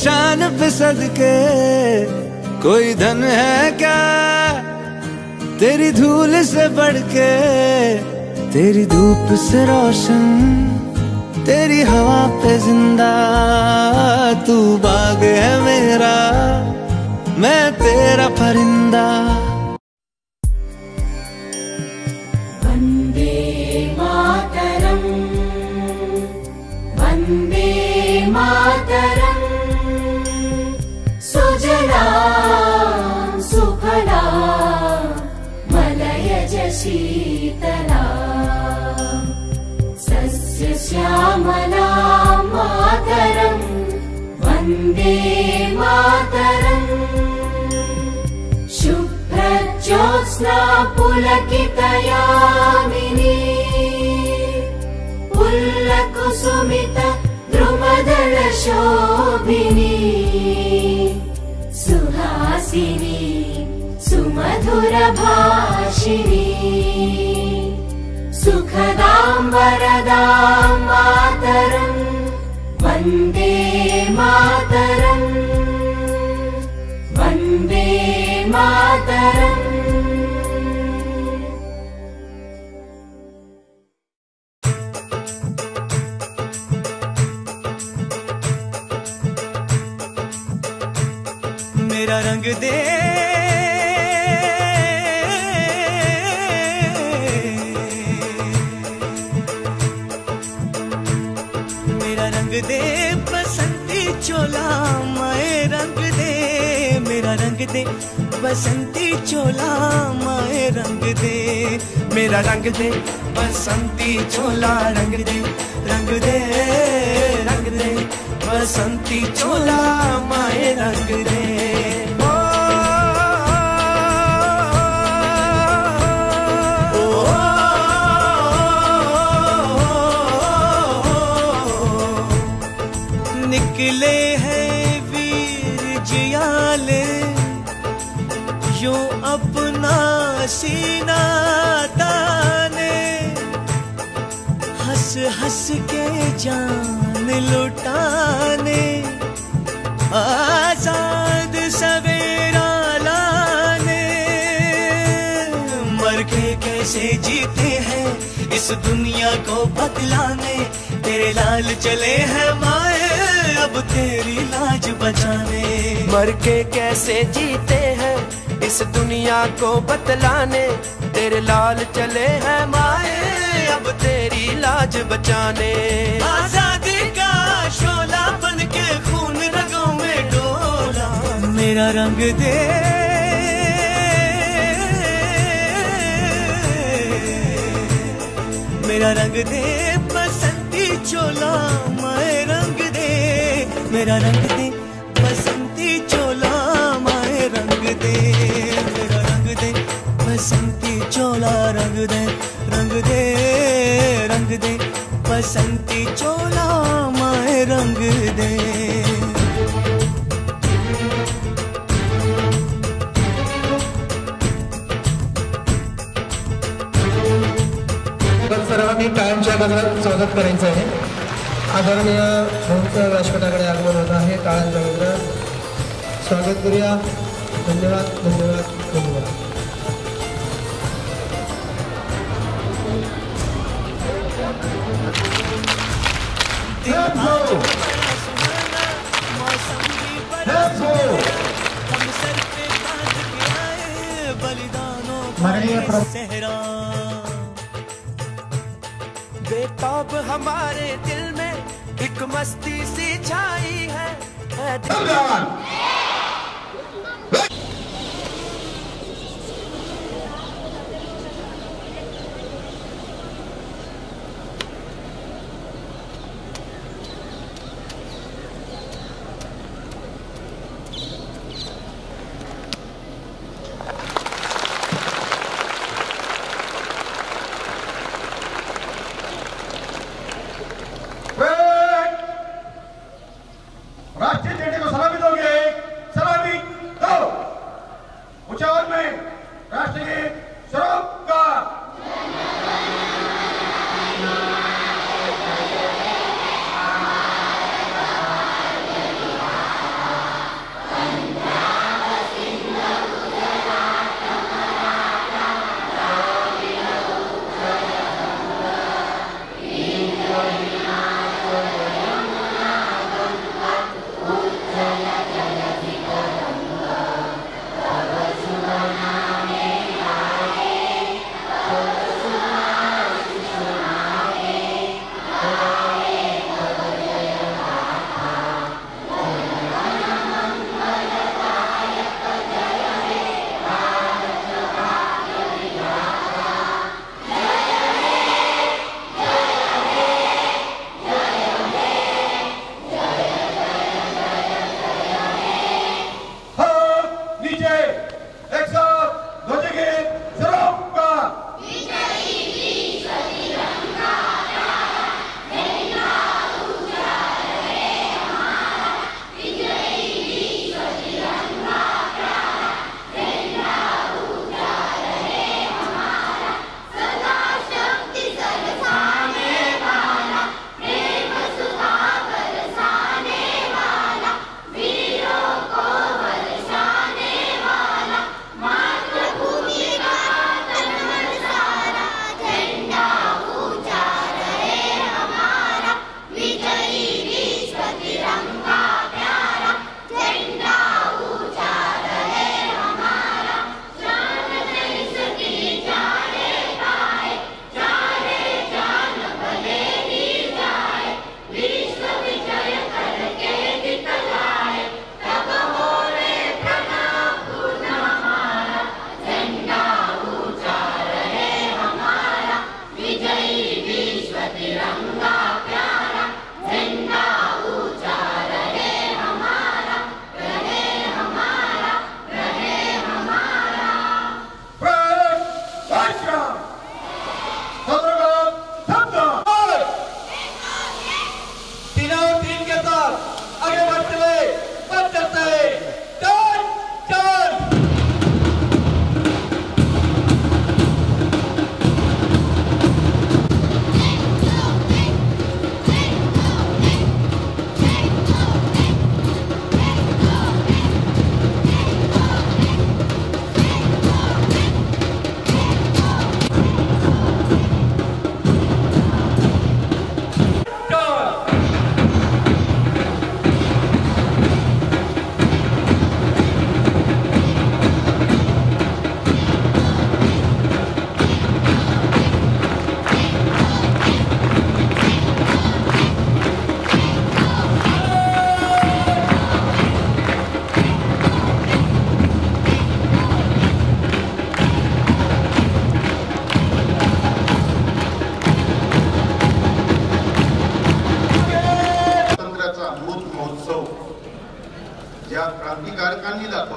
शान पे सदके कोई धन है क्या तेरी धूल से बढ़ के, तेरी धूप से रोशन, तेरी हवा पे जिंदा। तू बाग है मेरा, मैं तेरा परिंदा। वंदे मातरम, वंदे मातरम, सुजलां सुफलां मलयज शीतलां, सस्यश्यामलां मातरं वन्दे मातरम्। शुभ्रज्योत्स्ना पुलकितयामिनी, पुल्लकुसुमित द्रुमदलशोभिनी, सुहासिनी सुमधुरभाषिणी, सुखदां वरदां मातरं वन्दे मातरम्, वन्दे मातरम्। मेरा रंग दे दे बसंती चोला, माए रंग दे मेरा रंग दे बसंती चोला, माए रंग दे मेरा रंग दे बसंती चोला, रंग दे रंग दे रंग दे बसंती चोला, माए रंग दे। निकले हैं वीर जियाले, यूं अपना सीना ताने, हंस हंस के जान लुटाने, आजाद सवेरा लाने। मर के कैसे जीते हैं इस दुनिया को बदलाने, तेरे लाल चले हैं माए अब तेरी लाज बचाने। मर के कैसे जीते हैं इस दुनिया को बतलाने, तेरे लाल चले हैं माए अब तेरी लाज बचाने। आजादी का शोला बन के खून रगों में डोला, मेरा रंग दे मेरा रंग दे बसंती चोला, माए रंग दे मेरा रंग दे बसंती चोला, माए रंग दे मेरा रंग दे बसंती चोला, रंग दे रंग दे रंग दे बसंती चोला, माए रंग दे। सर्वांनी कायमच्या गजरात स्वागत करायचं आहे। आदरणीय भाऊंचं व्यासपीठाकडे आगमन होत आहे। टाळ्यांच्या गजरात स्वागत करूया। धन्यवाद धन्यवाद धन्यवाद। बेताब हमारे दिल में एक मस्ती सी छाई है। राष्ट्रीय झंडे को सलामी दोगे।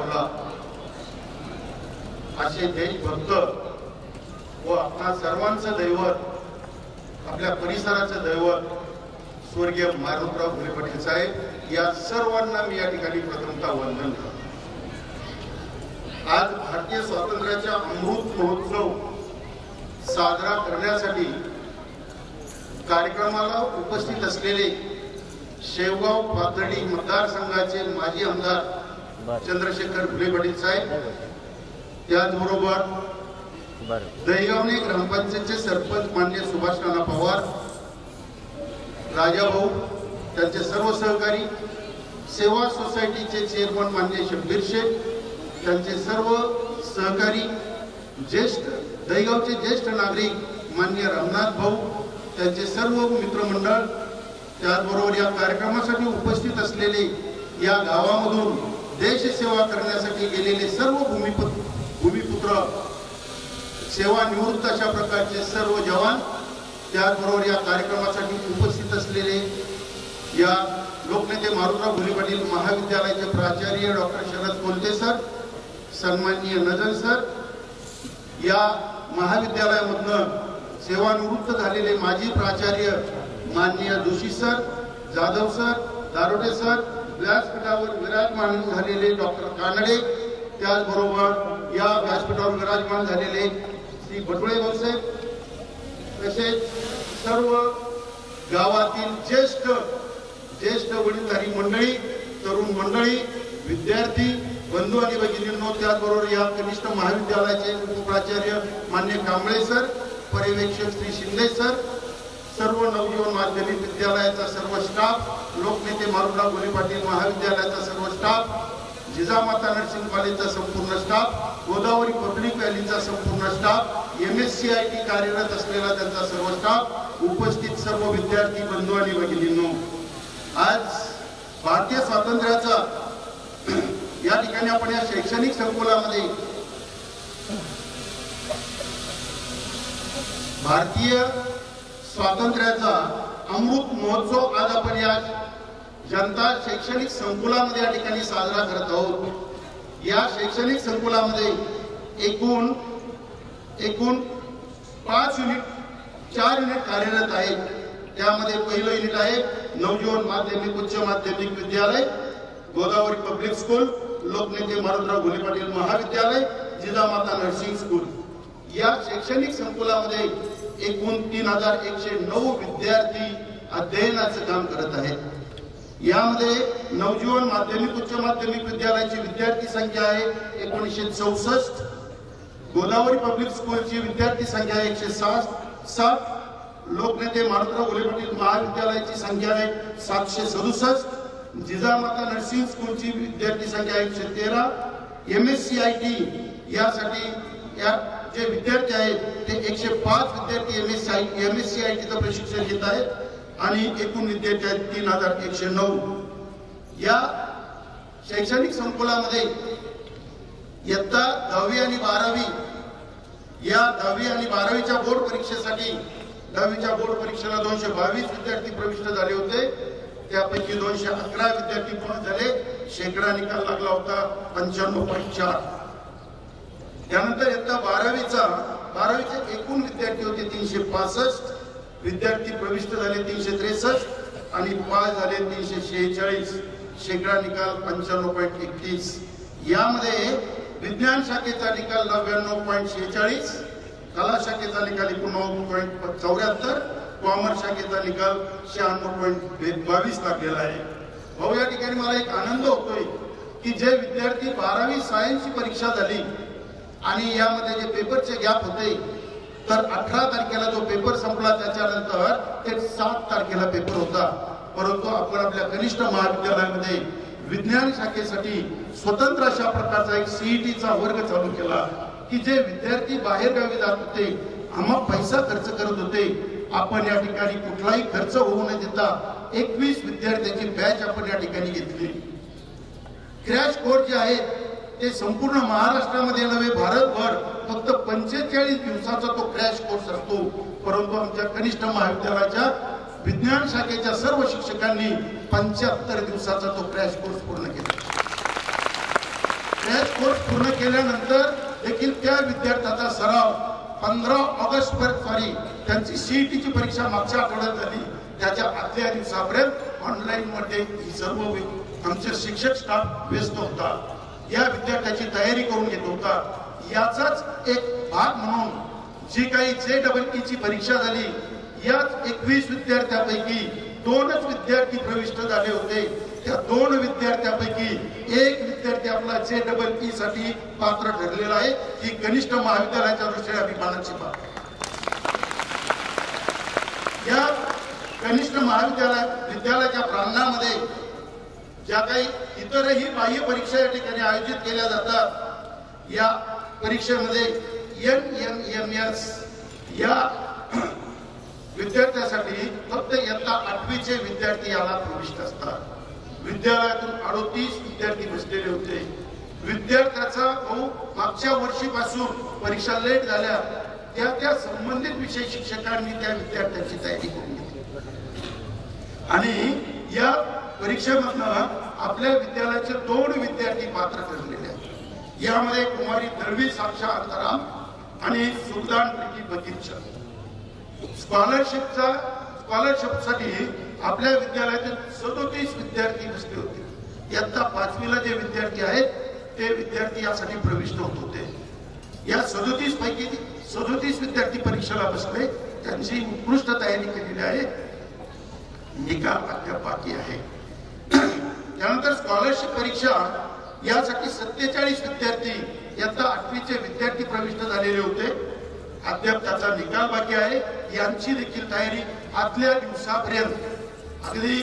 ठेवला असे देशभक्त व आपणा सर्वांचं दैवत, आपल्या परिसराचं दैवत स्वर्गीय मारुतराव घुले पाटील साहेब या सर्वांना मी या ठिकाणी प्रथमतः वंदन करतो. आज भारतीय स्वातंत्र्याचा अमृत महोत्सव साजरा करण्यासाठी कार्यक्रमाला उपस्थित असलेले शेवगाव पाथर्डी मतदारसंघाचे माजी आमदार चंद्रशेखर घुले पाटील साहेब, त्याचबरोबर दहीगावणे ग्रामपंचायतचे सरपंच मान्य सुभाष नाना पवार, राजाभाऊ, त्यांचे सर्व सहकारी, सेवा सोसायटीचे चेअरमन मान्य शब्बीर शेख, त्यांचे सर्व सहकारी, ज्येष्ठ दहीगावचे ज्येष्ठ नागरिक मान्य रामनाथ भाऊ, त्यांचे सर्व मित्रमंडळ, त्याचबरोबर या कार्यक्रमासाठी उपस्थित असलेले या गावामधून देशसेवा करण्यासाठी गेलेले सर्व भूमिपुत्र, सेवानिवृत्त अशा प्रकारचे सर्व जवान, त्याचबरोबर या कार्यक्रमासाठी उपस्थित असलेले या लोकनेते मारुतराव घुले पाटील महाविद्यालयाचे प्राचार्य डॉक्टर शरद कोलते सर, सन्माननीय नजर सर, या महाविद्यालयामधून सेवानिवृत्त झालेले माजी प्राचार्य माननीय Joshi sir, Jadhav sir, Darote sir, व्यासपीठावर विराजमान झालेले डॉक्टर कानडे, त्याचबरोबर या व्यासपीठावर विराजमान झालेले श्री बटुळे भाऊसाहेब, तसेच सर्व गावातील ज्येष्ठ वडीलधारी मंडळी, तरुण मंडळी, विद्यार्थी बंधू आणि भगिनींनो, त्याचबरोबर या कनिष्ठ महाविद्यालयाचे उपप्राचार्य मान्य कांबळे सर, पर्यवेक्षक श्री शिंदे सर, सर्व नवजीवन माध्यमिक विद्यालयाचा सर्व स्टाफ, लोकनेते मारुतराव घुले पाटील महाविद्यालयाचा सर्व स्टाफ, जिजामाता नर्सिंग कॉलेजचा संपूर्ण स्टाफ, गोदावरी पब्लिक व्हॅलीचा संपूर्ण स्टाफ, MSCIT कार्यरत असलेला त्यांचा सर्व स्टाफ, उपस्थित सर्व विद्यार्थी बंधू आणि भगिनींनो, आज भारतीय स्वातंत्र्याचा या ठिकाणी आपण या शैक्षणिक संकुलामध्ये भारतीय स्वातंत्र्याचा अमृत महोत्सव आज आपण या जनता शैक्षणिक संकुलामध्ये या ठिकाणी साजरा करत आहोत. या शैक्षणिक संकुलामध्ये एकूण 4 युनिट कार्यरत आहेत. त्यामध्ये पहिलं युनिट आहे नवजीवन माध्यमिक उच्च माध्यमिक विद्यालय, गोदावरी पब्लिक स्कूल, लोकनेते मारुतराव घुले पाटील महाविद्यालय, जिजामाता नर्सिंग स्कूल. या शैक्षणिक संकुलामध्ये एकूण 3109 विद्यार्थी अध्ययनाचं काम करत आहेत. यामध्ये नवजीवन माध्यमिक उच्च माध्यमिक विद्यालयाची विद्यार्थी संख्या आहे 1964, गोदावरी पब्लिक स्कूलची विद्यार्थी संख्या आहे 107, लोकनेते मारुतराव घुले पाटील महाविद्यालयाची संख्या आहे 767, जिजामाता नर्सिंग स्कूलची विद्यार्थी संख्या 113, MSCIT यासाठी या जे विद्यार्थी आहेत ते 105 विद्यार्थी MSCITचं प्रशिक्षण घेत आहेत आणि एकूण विद्यार्थी आहेत 3109. या शैक्षणिक संकुलामध्ये इयत्ता 10वी आणि 12वी या 10वी आणि 12वीच्या बोर्ड परीक्षेसाठी 10वीच्या बोर्ड परीक्षेला 222 विद्यार्थी प्रविष्ट झाले होते. त्यापैकी 211 विद्यार्थी पास झाले. शेकडा निकाल लागला होता 95.4. त्यानंतर इयत्ता 12वीचे एकूण विद्यार्थी होते 365, विद्यार्थी प्रविष्ट झाले 363 आणि पास झाले 346. शेकडा निकाल 95.31. यामध्ये विज्ञान शाखेचा निकाल 99.46, कला शाखेचा निकाल 89.74, कॉमर्स शाखेचा निकाल 96.22 लागलेला आहे. भाऊ, या ठिकाणी मला एक आनंद होतोय की जे विद्यार्थी 12वी सायन्सची परीक्षा झाली आणि यामध्ये जे पेपरचे गॅप होते, तर 18 तारखेला जो पेपर संपला त्याच्यानंतर ते 7 तारखेला पेपर होता. परंतु आपण आपल्या कनिष्ठ महाविद्यालयामध्ये विज्ञान शाखेसाठी स्वतंत्र अशा प्रकारचा एक CETचा वर्ग चालू केला की जे विद्यार्थी बाहेर गावी जात होते, आम्हा पैसा खर्च करत होते, आपण या ठिकाणी कुठलाही खर्च होऊ न देता 21 विद्यार्थ्यांची बॅच आपण या ठिकाणी घेतली. क्रॅश कोर्स जे आहेत ते संपूर्ण महाराष्ट्रामध्ये नव्हे भारतभर फक्त 45 दिवसाचा तो क्रॅश कोर्स असतो. परंतु आमच्या कनिष्ठ महाविद्यालयाच्या विज्ञान शाखेच्या सर्व शिक्षकांनी 75 दिवसाचा तो क्रॅश कोर्स पूर्ण केला. क्रॅश कोर्स पूर्ण केल्यानंतर देखील त्या विद्यार्थ्याचा सराव 15 ऑगस्ट पर्यंत त्यांची सीईटीची परीक्षा मागच्या आठवड्यात झाली. त्याच्या आदल्या दिवसापर्यंत ऑनलाईन मध्ये ही सर्व आमचे शिक्षक स्टाफ व्यस्त होता. या विद्यार्थ्याची तयारी करून घेत होता. याचाच एक भाग म्हणून जी काही JEE ची परीक्षा झाली, याच 21 विद्यार्थ्यांपैकी 2च विद्यार्थी प्रविष्ट झाले होते. त्या 2 विद्यार्थ्यांपैकी एक विद्यार्थी आपला JEE साठी पात्र ठरलेला आहे. ही कनिष्ठ महाविद्यालयाच्या दृष्टीने अभिमानाची बाब. या कनिष्ठ विद्यालयाच्या प्रांगणामध्ये ज्या काही इतरही बाह्य परीक्षा या ठिकाणी आयोजित केल्या जातात, या परीक्षेमध्ये NMMS या विद्यार्थ्यासाठी फक्त इयत्ता 8वीचे विद्यार्थी याला प्रविष्ट असतात. विद्यालयातून 38 विद्यार्थी बसलेले होते. विद्यार्थ्याचा मागच्या वर्षीपासून परीक्षा लेट झाल्या, त्या संबंधित विषय शिक्षकांनी त्या विद्यार्थ्यांची तयारी करून घेतली आणि या परीक्षेमधनं आपल्या विद्यालयाचे 2 विद्यार्थी पात्र ठरलेले आहेत. यामध्ये कुमारी दळवी साक्षा अंतराम आणि सुखदान प्रीती बकीरच्या स्कॉलरशिपसाठी आपल्या विद्यालयातील 37 विद्यार्थी बसले होते. इयत्ता 5वीला जे विद्यार्थी आहेत ते विद्यार्थी यासाठी प्रविष्ट होत होते. या 37 पैकी 37 विद्यार्थी परीक्षेला बसले. त्यांची उत्कृष्ट तयारी केलेली आहे. निकाल अद्याप बाकी आहे. त्यानंतर स्कॉलरशिप परीक्षा यासाठी 47 विद्यार्थी इयत्ता 8वीचे विद्यार्थी प्रविष्ट झालेले होते. अद्याप त्याचा निकाल बाकी आहे. यांची देखील तयारी आदल्या दिवसापर्यंत, अगदी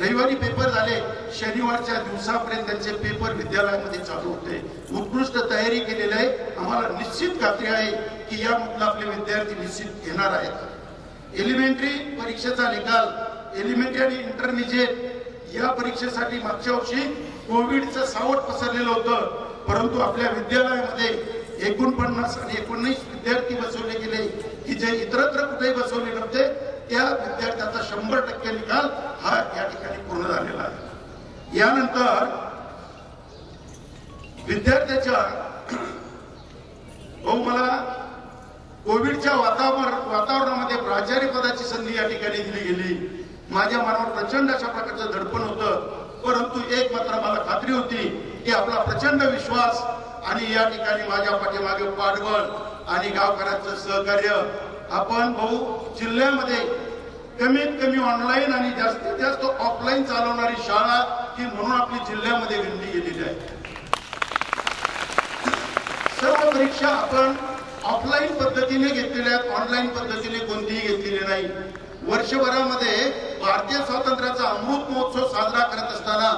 रविवारी पेपर झाले, शनिवारच्या दिवसापर्यंत त्यांचे पेपर विद्यालयामध्ये चालू होते. उत्कृष्ट तयारी केलेली आहे. आम्हाला निश्चित खात्री आहे की यामधला आपले विद्यार्थी निश्चित घेणार आहेत. एलिमेंटरी परीक्षेचा निकाल, एलिमेंटरी आणि इंटरमिजिएट या परीक्षेसाठी मागच्या वर्षी कोविडचं सावट पसरलेलं होतं, परंतु आपल्या विद्यालयामध्ये 49 आणि 19 विद्यार्थी बसवले गेले की जे इतरत्र कुठेही बसवले नव्हते. त्या विद्यार्थ्याचा 100% निकाल हा या ठिकाणी पूर्ण झालेला आहे. यानंतर विद्यार्थ्याच्या मला कोविडच्या वातावरणामध्ये प्राचार्य पदाची संधी या ठिकाणी दिली गेली. माझ्या मनावर प्रचंड अशा प्रकारचं दडपण होतं, परंतु एक मात्र मला खात्री होती की आपला प्रचंड विश्वास आणि या ठिकाणी माझ्या पाठीमागे पाठबळ आणि गावकऱ्यांचं सहकार्य, आपण जिल्ह्यामध्ये कमीत कमी ऑनलाईन आणि जास्तीत जास्त ऑफलाईन चालवणारी शाळा ही म्हणून आपली जिल्ह्यामध्ये विनली गेलेली आहे. सर्व परीक्षा आपण ऑफलाईन पद्धतीने घेतलेल्या आहेत, ऑनलाईन पद्धतीने कोणतीही घेतलेली नाही. वर्षभरामध्ये भारतीय स्वातंत्र्याचा अमृत महोत्सव साजरा करत असताना,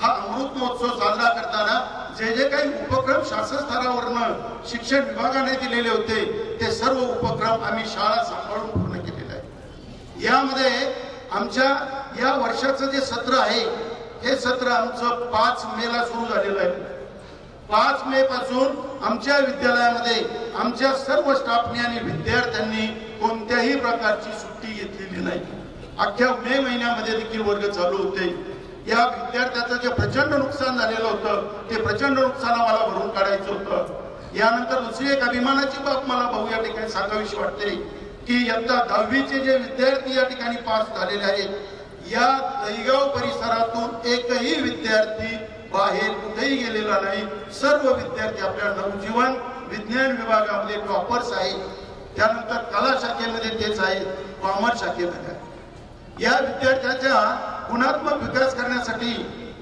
हा अमृत महोत्सव साजरा करताना जे काही उपक्रम शासन स्तरावरनं शिक्षण विभागाने दिलेले होते ते सर्व उपक्रम आम्ही शाळा सांभाळून पूर्ण केलेले आहे. यामध्ये आमच्या या वर्षाचं जे सत्र आहे हे सत्र आमचं 5 मेला सुरू झालेलं आहे. 5 मे पासून आमच्या विद्यालयामध्ये आमच्या सर्व स्टाफने आणि विद्यार्थ्यांनी कोणत्याही प्रकारची सुट्टी घेतलेली नाही. अख्ख्या मे महिन्यामध्ये देखील वर्ग चालू होते. या विद्यार्थ्याचं जे प्रचंड नुकसान झालेलं होतं ते प्रचंड नुकसान आम्हाला भरून काढायचं होतं. यानंतर दुसरी एक अभिमानाची बाब मला भाऊ या ठिकाणी सांगावीशी वाटते की इयत्ता 10वीचे जे विद्यार्थी या ठिकाणी पास झालेले आहेत, या दहीगाव परिसरातून एकही विद्यार्थी बाहेर कुठेही गेलेला नाही. सर्व विद्यार्थी आपल्या नवजीवन विज्ञान विभागामध्ये टॉपर्स आहेत. त्यानंतर कला शाखेमध्ये तेच आहेत, कॉमर्स शाखेमध्ये. या विद्यार्थ्याच्या गुणात्मक विकास करण्यासाठी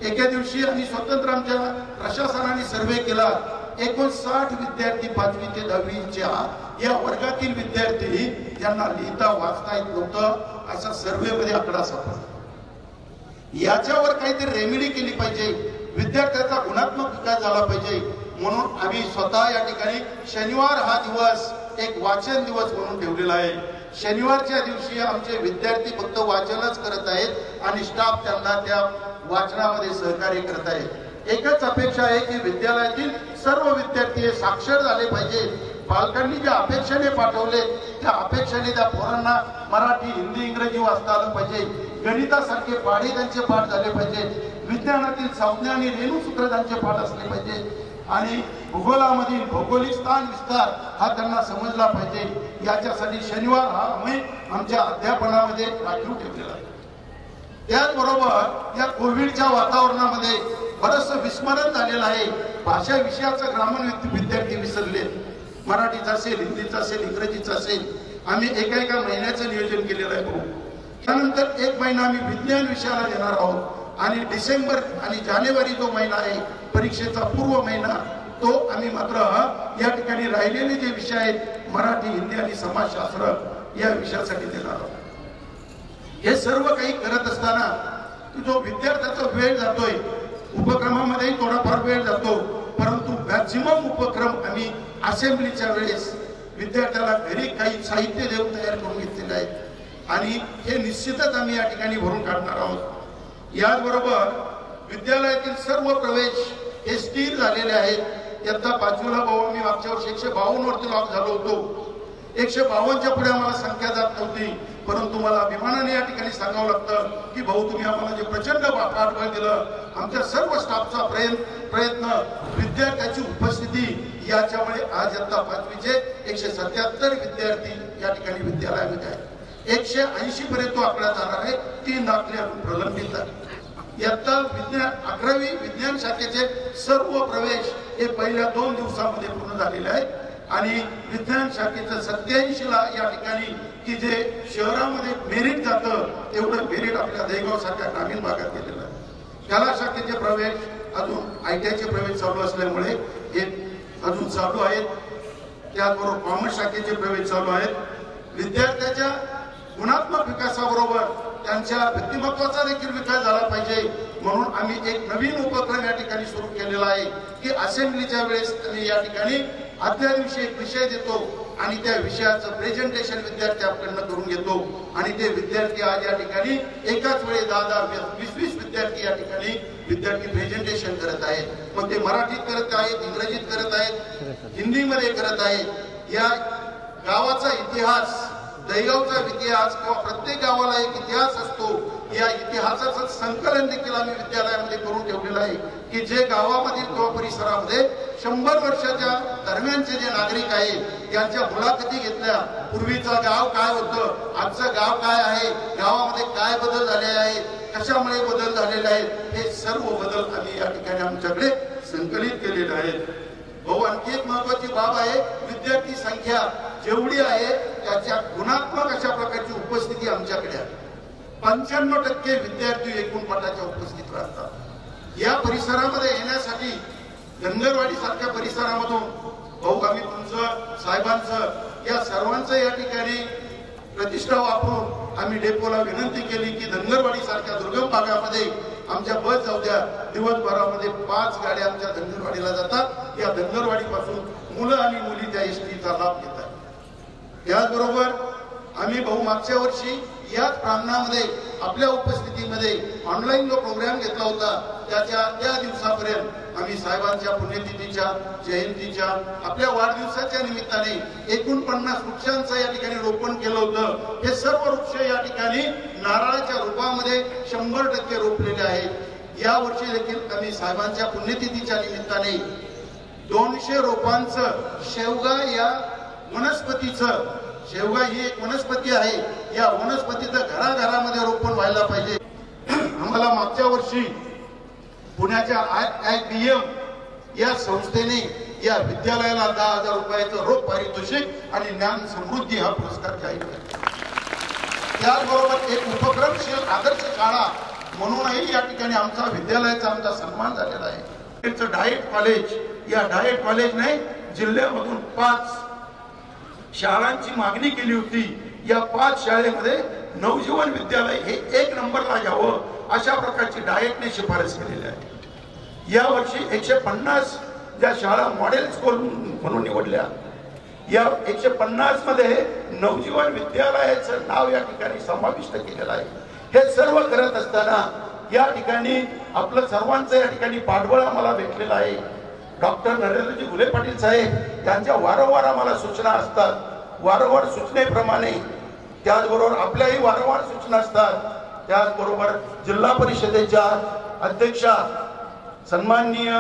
एका दिवशी आणि स्वतंत्र आमच्या प्रशासनाने सर्वे केला. 59 विद्यार्थी 5वी ते 10वीच्या या वर्गातील विद्यार्थी ज्यांना लिहिता वाचता येत नव्हतं असा सर्वेमध्ये आकडा सापडला. याच्यावर काहीतरी रेमेडी केली पाहिजे, विद्यार्थ्याचा गुणात्मक विकास झाला पाहिजे, म्हणून आम्ही स्वतः या ठिकाणी शनिवार हा दिवस एक वाचन दिवस म्हणून ठेवलेला आहे. शनिवारच्या दिवशी आमचे विद्यार्थी फक्त वाचनच करत आहेत आणि स्टाफ त्यांना त्या वाचनामध्ये सहकार्य करत आहे. एकच अपेक्षा आहे की विद्यालयातील सर्व विद्यार्थी हे साक्षर झाले पाहिजे. पालकांनी ज्या अपेक्षेने पाठवले त्या अपेक्षेने त्या पोरांना मराठी, हिंदी, इंग्रजी वाचता आलं पाहिजे. गणितासारखे पाढे त्यांचे पाठ झाले पाहिजे. विज्ञानातील संज्ञा आणि रेणूसूत्र त्यांचे पाठ असले पाहिजे. आणि भूगोलामधील भौगोलिक स्थान विस्तार हा त्यांना समजला पाहिजे याच्यासाठी शनिवार हा आम्ही आमच्या अध्यापनामध्ये राखीव ठेवलेला आहे. त्याचबरोबर या कोविडच्या वातावरणामध्ये बरंचसं विस्मरण झालेलं आहे. भाषा विषयाचं ग्रामीण विद्यार्थी विसरले. मराठीचा असेल, हिंदीचा असेल, इंग्रजीचा असेल. आम्ही एका महिन्याचं नियोजन केलेलं आहे. त्यानंतर 1 महिना आम्ही विज्ञान विषयाला देणार आहोत आणि डिसेंबर आणि जानेवारी जो महिना आहे परीक्षेचा पूर्व महिना तो आम्ही मात्र या ठिकाणी राहिलेले जे विषय आहेत मराठी, हिंदी आणि समाजशास्त्र या विषयासाठी देणार आहोत. हे सर्व काही करत असताना जो विद्यार्थ्याचा वेळ जातोय उपक्रमामध्येही थोडाफार वेळ जातो, परंतु मॅक्झिमम उपक्रम आम्ही असेंब्लीच्या वेळेस विद्यार्थ्याला घरी काही साहित्य देऊन तयार करून घेतलेले आहेत आणि हे निश्चितच आम्ही या ठिकाणी भरून काढणार आहोत. याचबरोबर विद्यालयातील सर्व प्रवेश हे स्थिर झालेले आहेत. इयत्ता 5वीला भाऊ आम्ही मागच्या वर्षी 152 वरती लॉक झालो होतो. 152च्या पुढे आम्हाला संख्या जात नव्हती, परंतु मला अभिमानाने या ठिकाणी सांगावं लागतं की भाऊ तुम्ही आम्हाला जे प्रचंड पाठबळ दिलं, आमच्या सर्व स्टाफचा प्रयत्न, विद्यार्थ्याची उपस्थिती याच्यामुळे आज इयत्ता 5वीचे 177 विद्यार्थी या ठिकाणी विद्यालयामध्ये आहेत. 180 पर्यंत तो आकडा जाणार आहे. 3 दाखले अजून प्रलंबित आहेत. इयत्ता 11वी विज्ञान शाखेचे सर्व प्रवेश हे पहिल्या 2 दिवसामध्ये पूर्ण झालेले आहेत आणि विज्ञान शाखेचं 87ला या ठिकाणी की जे शहरामध्ये मेरिट जातं तेवढं मेरिट आपल्या दहेगाव सारख्या ग्रामीण भागात गेलेलं आहे. कला शाखेचे प्रवेश अजून ITIचे प्रवेश चालू असल्यामुळे हे अजून चालू आहेत. त्याचबरोबर कॉमर्स शाखेचे प्रवेश चालू आहेत. विद्यार्थ्याच्या गुणात्मक विकासाबरोबर त्यांच्या व्यक्तिमत्वाचा देखील विकास झाला पाहिजे म्हणून आम्ही एक नवीन उपक्रम या ठिकाणी सुरू केलेला आहे की असेंब्लीच्या वेळेस आम्ही या ठिकाणी अध्ययनविषयी एक विषय देतो आणि त्या विषयाचं प्रेझेंटेशन विद्यार्थी आपल्याकडनं करून घेतो आणि ते विद्यार्थी आज या ठिकाणी एकाच वेळी 10-20 विद्यार्थी या ठिकाणी विद्यार्थी प्रेझेंटेशन करत आहेत. मग ते मराठीत करत आहेत, इंग्रजीत करत आहेत, हिंदीमध्ये करत आहेत. या गावाचा इतिहास, दहीगावचा इतिहास किंवा प्रत्येक गावाला एक इतिहास असतो. या इतिहासाचं संकलन देखील आम्ही विद्यालयामध्ये करून ठेवलेलं आहे की जे गावामधील किंवा परिसरामध्ये 100 वर्षाच्या दरम्यानचे जे नागरिक आहेत यांच्या मुलाखती घेतल्या. पूर्वीचं गाव काय होतं, आजचं गाव काय आहे, गावामध्ये काय बदल झाले आहेत, कशामुळे बदल झालेले आहेत, हे सर्व बदल आम्ही या ठिकाणी आमच्याकडे संकलित केलेले आहेत. भाऊ आणखी एक महत्वाची बाब आहे, विद्यार्थी संख्या जेवढी आहे त्याच्या गुणात्मक अशा प्रकारची उपस्थिती आमच्याकडे आहे. 95% विद्यार्थी एकूण पटाच्या उपस्थित राहतात. या परिसरामध्ये येण्यासाठी धनगरवाडी सारख्या परिसरामधून भाऊ आम्ही तुमचं, साहेबांचं, या सर्वांचं या ठिकाणी प्रतिष्ठा वापरून आम्ही डेपोला विनंती केली की धनगरवाडी सारख्या दुर्गम भागामध्ये आमच्या बस जाऊ द्या. दिवसभरामध्ये 5 गाड्या आमच्या धनगरवाडीला जातात. या धनगरवाडीपासून मुलं आणि मुली त्या एसटीचा लाभ घेतात. त्याचबरोबर आम्ही भाऊ मागच्या वर्षी याच प्रांगणामध्ये आपल्या उपस्थितीमध्ये ऑनलाईन जो प्रोग्राम घेतला होता त्या दिवसापर्यंत आम्ही साहेबांच्या पुण्यतिथीच्या, जयंतीच्या, आपल्या वाढदिवसाच्या निमित्ताने 49 वृक्षांचं या ठिकाणी रोपण केलं होतं. हे सर्व वृक्ष या ठिकाणी नारळाच्या रूपामध्ये 100% रोपलेले आहेत. या वर्षी देखील आम्ही साहेबांच्या पुण्यतिथीच्या निमित्ताने 200 रोपांचं शेवगा या वनस्पतीचं, शेवगा ही एक वनस्पती आहे, या वनस्पतीचं घराघरामध्ये रोपण व्हायला पाहिजे. आम्हाला मागच्या वर्षी पुण्याच्या IIBM या संस्थेने या विद्यालयाला 10,000 रुपयाचं रोख पारितोषिक आणि ज्ञान समृद्धी हा पुरस्कार जाहीर केला. त्याचबरोबर एक उपक्रमशील आदर्श शाळा म्हणूनही या ठिकाणी आमचा विद्यालयाचा आमचा सन्मान झालेला आहे. डाएट कॉलेज, या डाएट कॉलेजने जिल्ह्यामधून 5 शाळांची मागणी केली होती. या 5 शाळेमध्ये नवजीवन विद्यालय हे 1 नंबरला यावं अशा प्रकारची डाएटने शिफारस केलेली आहे. या वर्षी 150 ज्या शाळा मॉडेल स्कूल म्हणून निवडल्या, या 150 मध्ये नवजीवन विद्यालयाचं नाव या ठिकाणी समाविष्ट केलेलं आहे. हे सर्व करत असताना या ठिकाणी आपलं सर्वांचं या ठिकाणी पाठबळ आम्हाला भेटलेलं आहे. डॉक्टर नरेंद्रजी घुले पाटील साहेब यांच्या वारंवार आम्हाला सूचना असतात. वारंवार सूचनेप्रमाणे त्याचबरोबर आपल्याही वारंवार सूचना असतात. त्याचबरोबर जिल्हा परिषदेच्या अध्यक्षा सन्माननीय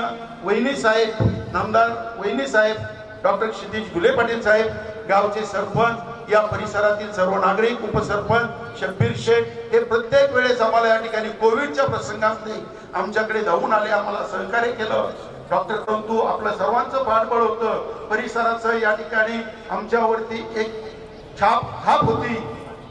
वहिनी साहेब, नामदार वहिनी साहेब, डॉक्टर क्षितिज घुले पाटील साहेब, गावचे सरपंच, या परिसरातील सर्व नागरिक, उपसरपंच, शब्बीर शेख, हे प्रत्येक वेळेस आम्हाला या ठिकाणी कोविडच्या प्रसंगामध्ये आमच्याकडे धावून आले, आम्हाला सहकार्य केलं. डॉक्टर परंतु आपलं सर्वांचं पाठबळ होतं, परिसराचं या ठिकाणी आमच्यावरती एक छाप होती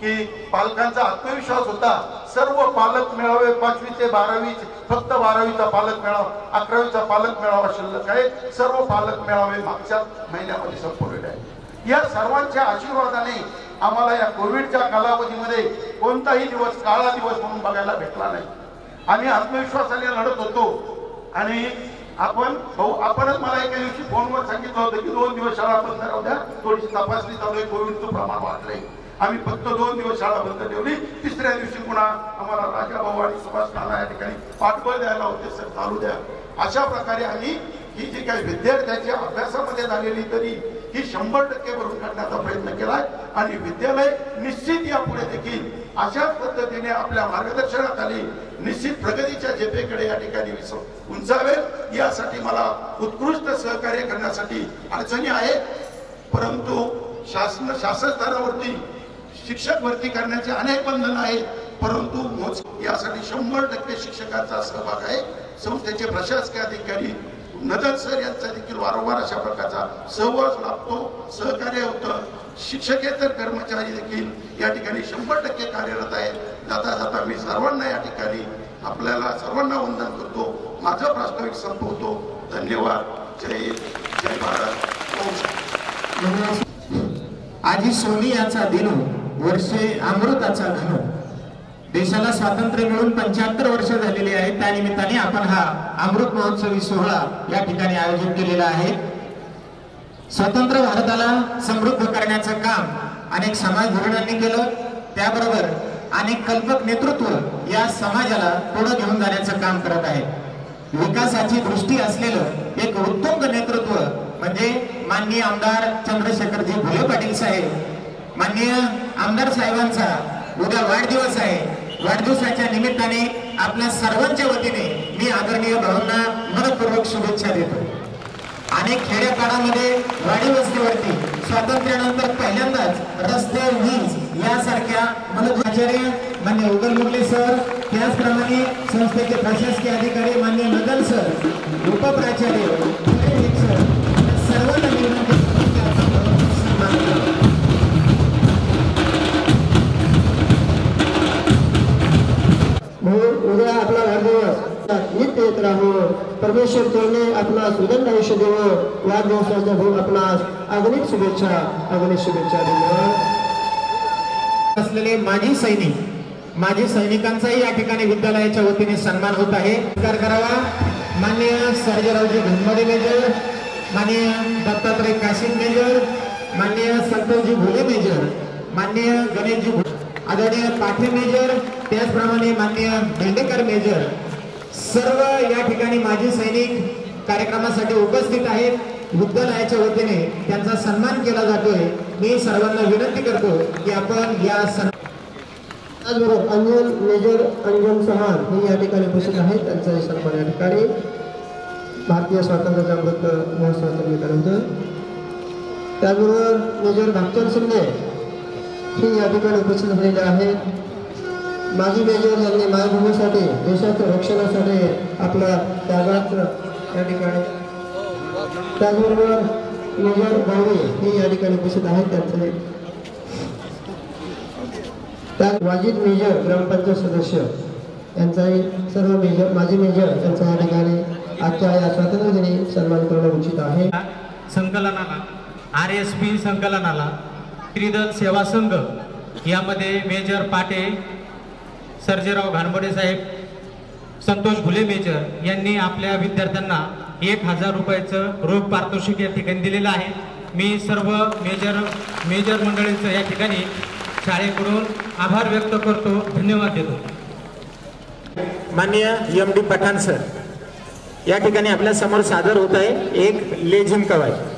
की पालकांचा आत्मविश्वास होता. सर्व पालक मेळावे 5वी ते 12वी, फक्त 12वीचा पालक मेळावा, 11वीचा पालक मेळावा शिल्लक आहे. सर्व पालक मेळावे मागच्या महिन्यामध्ये संपवलेले आहे. या सर्वांच्या आशीर्वादाने आम्हाला या कोविडच्या कालावधीमध्ये कोणताही दिवस काळा दिवस म्हणून बघायला भेटला नाही. आम्ही आत्मविश्वासाने लढत होतो. आणि आपणच मला एका दिवशी फोनवर सांगितलं होतं की 2 दिवस शाळा बंद राहू द्या, थोडीशी तपासणी चालू आहे, कोविडचं प्रमाण वाढलंय. आम्ही फक्त 2 दिवस शाळा बंद ठेवली. तिसऱ्या दिवशी पुन्हा आम्हाला राजाभाऊ आणि सुभाष नाना या ठिकाणी पाठबळ द्यायला होते, सर चालू द्या. अशा प्रकारे आम्ही ही जी काही विद्यार्थ्यांच्या अभ्यासामध्ये झालेली तरी ही 100% भरून काढण्याचा प्रयत्न केलाय. आणि विद्यालय निश्चित यापुढे देखील अशाच पद्धतीने आपल्या मार्गदर्शनाखाली निश्चित प्रगतीच्या झेपेकडे या ठिकाणी उंचावेल. यासाठी मला उत्कृष्ट सहकार्य करण्यासाठी अडचणी आहेत, परंतु शासन स्तरावरती शिक्षक भरती करण्याचे अनेक बंधन आहेत, परंतु यासाठी 100% शिक्षकांचा सहभाग आहे. संस्थेचे प्रशासकीय अधिकारी नदल सर यांचा देखील वारंवार अशा प्रकारचा सहवास लाभतो, सहकार्य होतं. शिक्षकेतर कर्मचारी देखील या ठिकाणी 100% कार्यरत आहेत. जाता जाता मी सर्वांना या ठिकाणी आपल्याला सर्वांना वंदन करतो. माझं प्रास्ताविक संपवतो. धन्यवाद. जय हिंद, जय भारत. आजी सोनी याचा दिनो वर्षे अमृताचा घन. देशाला स्वातंत्र्य मिळून 75 वर्ष झालेली आहेत. त्यानिमित्ताने आपण हा अमृत महोत्सवी सोहळा या ठिकाणी आयोजित केलेला आहे. स्वतंत्र भारताला समृद्ध करण्याचं काम अनेक समाजधोरणांनी केलं, त्याबरोबर अनेक कल्पक नेतृत्व या समाजाला पुढे घेऊन जाण्याचं काम करत आहे. विकासाची दृष्टी असलेलं एक उत्तुंग नेतृत्व म्हणजे माननीय आमदार चंद्रशेखरजी घुले पाटील साहेब. माननीय आमदार साहेबांचा उद्या वाढदिवस आहे. वाढदिवसाच्या निमित्ताने आपल्या सर्वांच्या वतीने मी आदरणीय भाऊंना मनपूर्वक शुभेच्छा देतो. अनेक खेड्यापाड्यामध्ये वाडी वस्तीवरती स्वातंत्र्यानंतर पहिल्यांदाच रस्ते, वीज यासारख्या मूलभूत आचार्य मान्य उगल मुगले सर, त्याचप्रमाणे संस्थेचे प्रशासकीय अधिकारी मान्य नदल सर, उपप्राचार्य सर, सर्वांना विनंती उद्या आपला वाढदिवस नित्य येत राहो. परमेश्वर चरणी आपणास उदंड आयुष्य देवो. वाढदिवसाच्या भाऊ आपणास अगणित शुभेच्छा, अगणित शुभेच्छा. धन्यवाद. असलेले माजी सैनिकांचाही या ठिकाणी विद्यालयाच्या वतीने सन्मान होत आहे. स्वीकार करावा. माननीय सर्जेरावजी घनमडे मेजर, माननीय दत्तात्रय काशीम मेजर, माननीय संतोषजी घुले मेजर, माननीय गणेशजी आदरणीय पाठे मेजर, त्याचप्रमाणे माननीय बेंडेकर मेजर, सर्व या ठिकाणी माजी सैनिक कार्यक्रमासाठी उपस्थित आहेत. विद्यालयाच्या वतीने त्यांचा सन्मान केला जातोय. मी सर्वांना विनंती करतो की आपण या त्याचबरोबर अंजन मेजर अंजन चव्हाण हे या ठिकाणी उपस्थित आहेत. त्यांचा सन्मान या ठिकाणी भारतीय स्वातंत्र्याचा अमृत महोत्सवाच्या निमित्ताने होतं. त्याचबरोबर मेजर भागचंद शिंदे हे या ठिकाणी उपस्थित झालेले आहेत. माजी मेजर यांनी मायभूमीसाठी, देशाच्या रक्षणासाठी आपला त्यागाचं या ठिकाणी. त्याचबरोबर मेजर बावळे हे या ठिकाणी उपस्थित आहेत. त्यांचे वाजिद मेजर ग्रामपंचायत सदस्य यांचाही सर्व मेजर माजी मेजर यांचा या ठिकाणी आजच्या या स्वातंत्र्य दिनी सन्मान करणं उचित आहे. संकलनाला RSP संकलनाला त्रिदल सेवा संघ यामध्ये मेजर पाटे, सर्जेराव घानबडे साहेब, संतोष घुले मेजर यांनी आपल्या विद्यार्थ्यांना 1000 रुपयाचं रोख पारितोषिक या ठिकाणी दिलेलं आहे. मी सर्व मेजर मंडळींचं या ठिकाणी शाळेकडून आभार व्यक्त करतो, धन्यवाद देतो. माननीय MD पठाण सर या ठिकाणी आपल्या समोर सादर होत आहे एक लेझिम कवायत.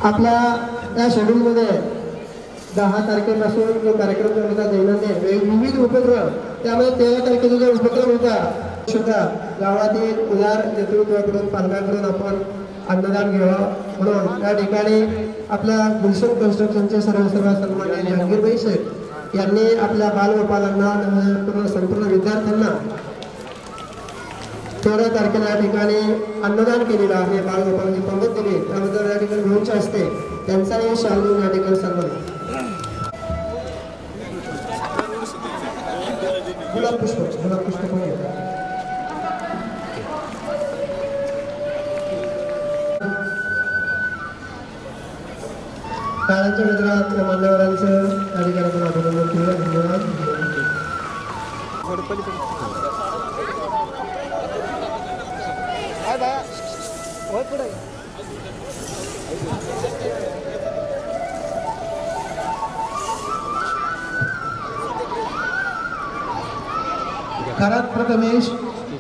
आपल्या या शेड्यूलमध्ये 10 तारखेपासून जो कार्यक्रम होता दैनंदिन विविध उपक्रम, त्यामध्ये 13 तारखेचा जो उपक्रम होता सुद्धा गावातील उदार नेतृत्वाकडून पालकांकडून आपण अन्नदान घ्यावं म्हणून या ठिकाणी आपल्या गुलशन कन्स्ट्रक्शनचे सर्व सन्माननीय जहांगीरभाई शेख यांनी आपल्या बालगोपालांना संपूर्ण विद्यार्थ्यांना 13 तारखेला या ठिकाणी अन्नदान केलेलं आहे. बालगोपालांची पंगत दिली, त्याबद्दल या ठिकाणी गुरुचे असते त्यांचाही शाल या ठिकाणी सन्मान. गुलाबपुष्प पण येतात. काळाच्या मित्रात मान्यवरांचं या ठिकाणी आपण अभिनंदन केलं. धन्यवाद. खरात प्रथमेश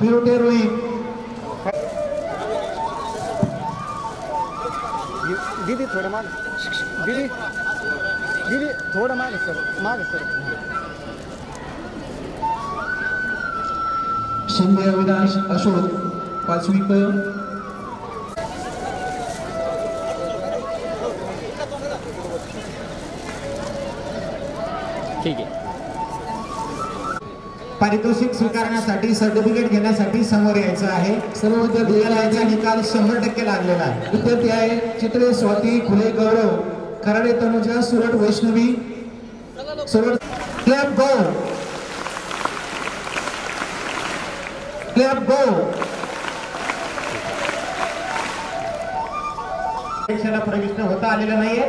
पिरोटे रोहित दीदी थोडं माग, दीदी थोडं माग सर. शिंदे अविनाश अशोक 5वी क. ठीक आहे. पारितोषिक स्वीकारण्यासाठी सर्टिफिकेट घेण्यासाठी समोर यायचं आहे. सर्व विद्यार्थ्यांचा निकाल 100% लागलेला आहे. विद्यार्थी आहे चित्रे स्वाती खुले गौरव कराडे तनुजा सुरट वैष्णवी सुरट. क्लब गो परीक्षेला प्रविष्ट होता आलेलं नाहीये.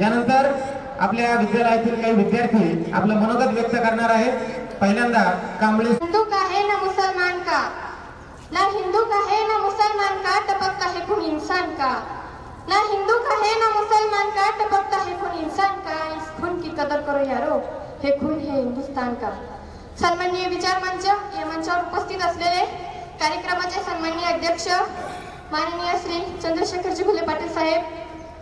यानंतर आपल्या विद्यालयातील काही विद्यार्थी आपलं मनोगत व्यक्त करणार आहेत. पहिल्यांदा कांबळे. हिंदू का है ना मुसलमान का, ना हिंदू का है ना मुसलमान का, टपकता है खून इंसान का. ना हिंदू का है ना मुसलमान का, टपकता है खून इंसान का. इस खून की कदर करो यारो, हे खून है हिंदुस्तान का. सन्माननीय विचार मंच या मंचावर उपस्थित असलेले कार्यक्रमाचे सन्माननीय अध्यक्ष माननीय श्री चंद्रशेखरजी घुले पाटील साहेब,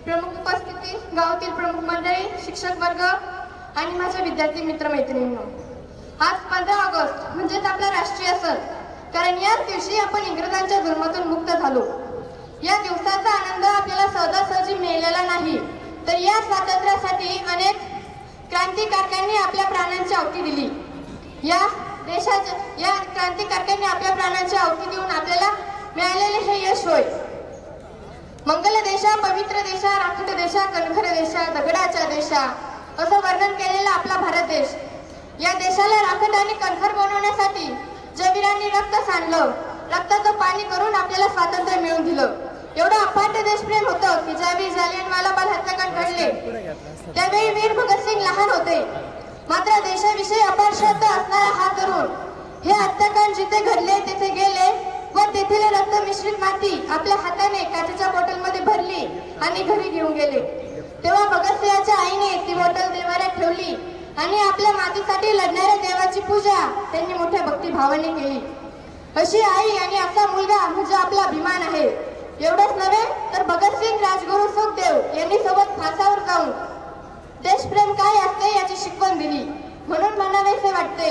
प्रमुख उपस्थिती गावातील प्रमुख मंडळी, शिक्षक वर्ग आणि माझे विद्यार्थी मित्र मैत्रिणींनो, आज 15 ऑगस्ट म्हणजेच आपला राष्ट्रीय सण, कारण याच दिवशी आपण इंग्रजांच्या जुलमातून मुक्त झालो. या दिवसाचा आनंद आपल्याला सहजासहजी मिळालेला नाही, तर या स्वातंत्र्यासाठी अनेक क्रांतिकारकांनी आपल्या प्राणांची आहुती दिली. या क्रांतिकारकांनी आपल्या प्राणांची आहुती देऊन आपल्याला मिळालेले हे यश होय. मंगल देशा, पवित्र देशा, राखट देशा, कणखर देशा, दगडाच्या देशा असं वर्णन केलेला आपला भारत देश. या देशाला राखट आणि कणखर बनवण्यासाठी ज्या वीरांनी रक्त सांडलं, रक्ताचं पाणी करून आपल्याला स्वातंत्र्य मिळवून दिलं. एवढं अफाट देशप्रेम होतं की ज्यावेळी जालियनवाला बाग हत्याकांड घडले त्यावेळी वीर भगतसिंग लहान होते, मात्र देशाविषयी अपार श्रद्धा असणारा हा तरुण हे हत्याकांड जिथे घडले तिथे गेले व तेथील रक्त मिश्रित माती आपल्या हाताने काचेच्या बॉटलमध्ये भरली आणि घरी घेऊन गेले. तेव्हा भगतसिंगाच्या आईने ती बॉटल देवाऱ्यात ठेवली आणि आपल्या मातीसाठी लढणाऱ्या देवाची पूजा त्यांनी मोठ्या भक्तिभावाने केली. अशी आई आणि असा मुलगा म्हणजे आपला अभिमान आहे. एवढंच नव्हे तर भगतसिंग, राजगुरू सुखदेव यांनी सोबत फासावर जाऊन देशप्रेम काय असते याची शिकवण दिली. म्हणून म्हणावेसे वाटते,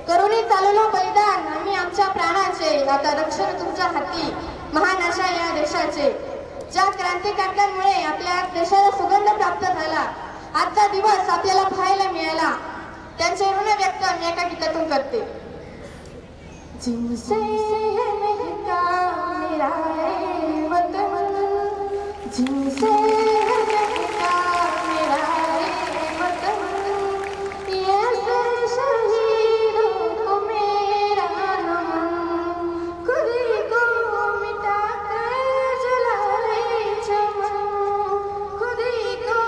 करुणी चालवलो बलिदान आम्ही आमच्या प्राणाचे, आता रक्षण तुमच्या हाती, महान अशा या देशाचे. ज्या क्रांतिकारकांमुळे आपल्या देशाला सुगंध प्राप्त झाला, आजचा दिवस आपल्याला पाहायला मिळाला, त्यांचे ऋण व्यक्त मी एका गीतातून करते. जिनसे महका मेरा वतन, जिनसे महका मेरा वतन, ये शहीदों को मेरा नमन, खुदी को मिटा कर जलाए चमन, खुदी को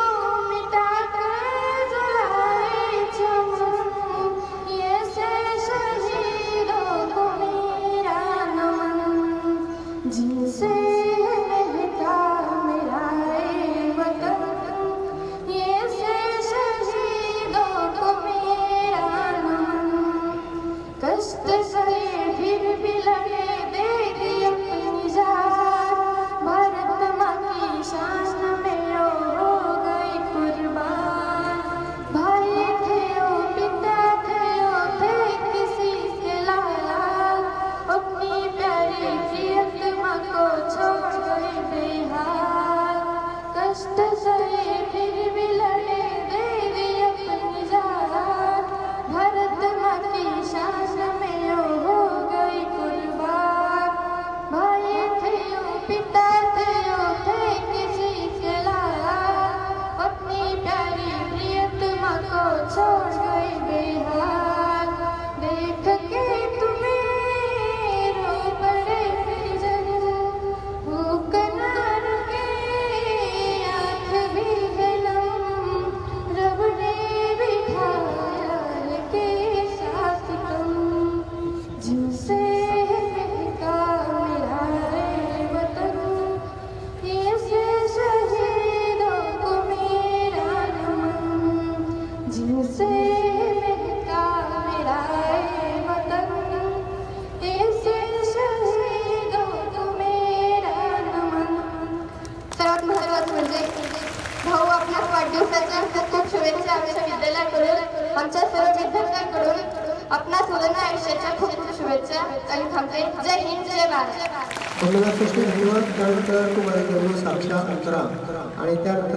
मिटा कर जलाए चमन, ये शहीदों को मेरा नमन, जिनसे महका मेरा कष्ट सहे फिर भी लड़े देवी अपनी जान, भारत माँ की शान में यो हो गई कुर्बान। भाई थे यो पिता थे यो थे किसी के लायक, अपनी प्यारी प्रियतमा को छोड़ गई बेहाल। देख के तुम्हें रो पड़े परिजन, भूख न रुके आँख भी है नम, रब ने बिठाया के साथ तुम। जिनसे महका मेरा रे वतन, ऐसे शहीदों को मेरा नमन। जिनसे महका मेरा रे वतन, ऐसे शहीदों को मेरा नमन। सर्वात महत्त्वाचं म्हणजे भाऊ आपल्या वाढदिवसाच्या खूप खूप शुभेच्छा आमच्या विद्यालयाकडून, आमच्या सर्व विद्यार्थ्यांकडून आपल्या सुवर्ण आयुष्याच्या खूप खूप शुभेच्छा आणि थांबते. जय हिंद, जय भारत. धन्यवाद सृष्टी, धन्यवाद. त्यानंतर कुमारी दळवी साक्षा अंतरा आणि त्यानंतर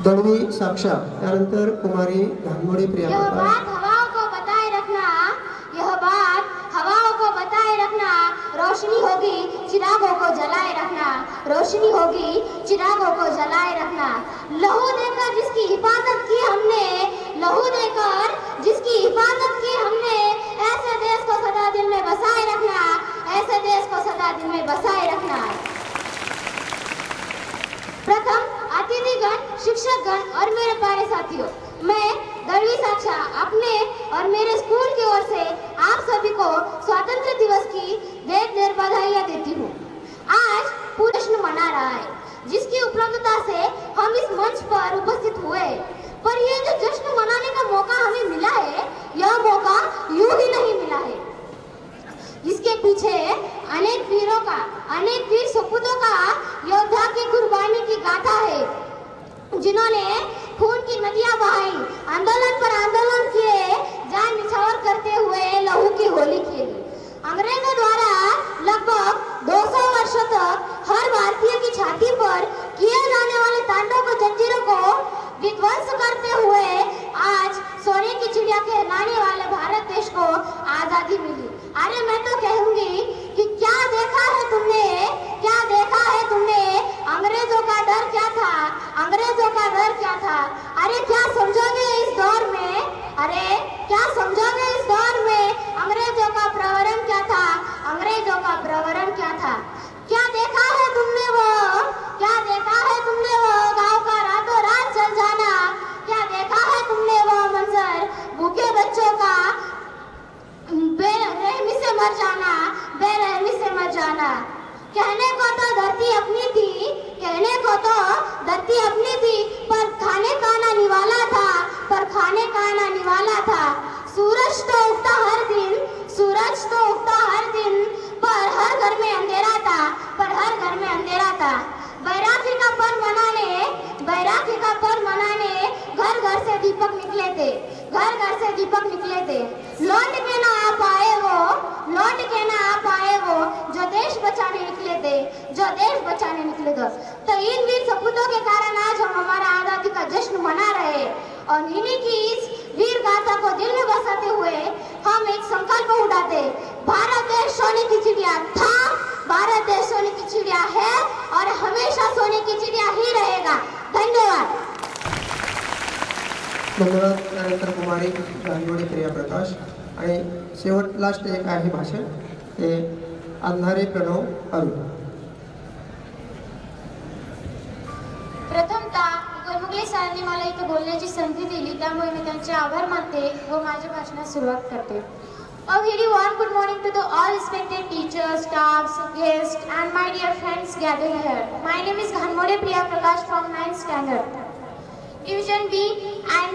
दळवी साक्षा, त्यानंतर कुमारी घानमोडे प्रिया यह प्रकाश. बात हवाओं को बताए रखना, यह बात हवाओं को बताए रखना, रोशनी होगी चिरागों को जलाए रखना, रोशनी होगी चिरागों को जलाए रखना। लहू देकर जिसकी हिफाजत की हमने, लहू देकर जिसकी हिफाजत की हमने, ऐसे देश को सदा दिल में बसाए रखना, ऐसे देश को सदा दिल में बसाए रखना। प्रथम अतिथिगण, शिक्षकगण और मेरे प्यारे साथियों, मैं दळवी साक्षा अपने और मेरे स्कूल की ओर से आप सभी को स्वतंत्र दिवस की ढेर बधाइयाँ देती हूँ। आज पूरा जश्न मना रहा है, जिसकी उपलब्धता से हम इस मंच पर उपस्थित हुए, पर ये जो जश्न मनाने का मौका हमें मिला है, यह मौका यूं ही नहीं मिला है। इसके पीछे अनेक वीरों का, अनेक वीर सपूतों का, योद्धा की कुर्बानी की गाथा है, जिन्होंने खून की नदियां बहाई, आंदोलन पर आंदोलन किए, जान निछावर करते हुए लहू की होली खेली। अंग्रेजों द्वारा लगभग 200 वर्षों तक हर भारतीय की छाती पर किए जाने वाले तांडों को, जंजीरों को विध्वंस करते हुए आज सोने की चिड़िया कहलाने वाले भारत देश को आजादी मिली। अरे मैं तो कहूंगी कि क्या देखा है तुमने, क्या देखा है तुमने, अंग्रेजों का डर क्या था, अंग्रेजों का डर क्या था। अरे क्या समझोगे इस दौर में, अरे क्या समझोगे इस दौर में, अंग्रेजों का प्रवरण क्या था, अंग्रेजों का प्रवरण क्या था। क्या देखा है तुमने वो, क्या देखा है तुमने वो गांव का रातों रात चल जाना, क्या देखा है तुमने वो मंजर, भूखे बच्चों का बेरहमी से मर जाना, बेरहमी से मर जाना। कहने को तो धरती अपनी थी, कहने को तो धरती अपनी थी, पर खाने का ना निवाला था, पर खाने का ना निवाला था। सूरज तो उगता हर दिन, सूरज तो उगता हर दिन, पर हर घर में अंधेरा था, पर हर घर में अंधेरा था। बैरागी का पर्व मनाने, बैरागी का पर्व मनाने घर घर से दीपक निकले थे, घर घर से दीपक निकले थे। लौट के ना आ पाए वो, लौट के ना आ पाए वो, जो देश बचाने निकले थे, जो देश बचाने निकले थे। तो इन वीर सपूतों के कारण आज हम हमारा आजादी का जश्न मना रहे, और इन्हीं की इस वीर गाथा को दिल में बसाते हुए हम एक संकल्प उठाते, भारत देश सोने की चिड़िया था, भारत देश सोने की चिड़िया है और हमेशा सोने की चिड़िया ही रहेगा। धन्यवाद. धन्यवाद. त्यानंतर कुमारी घानमोडे प्रिया प्रकाश आणि शेवट लास्ट एक आहे भाषण, ते अंधारे प्रणव अरुण. प्रथमतः गोरमुगले सरांनी मला इथे बोलण्याची संधी दिली, त्यामुळे मी त्यांचे आभार मानते व माझ्या भाषणास सुरुवात करते. A very warm good morning to the all respected teachers, staffs, guests and my dear friends gathered here. My name is Ghanmode Priya Prakash from 9th standard. Division B and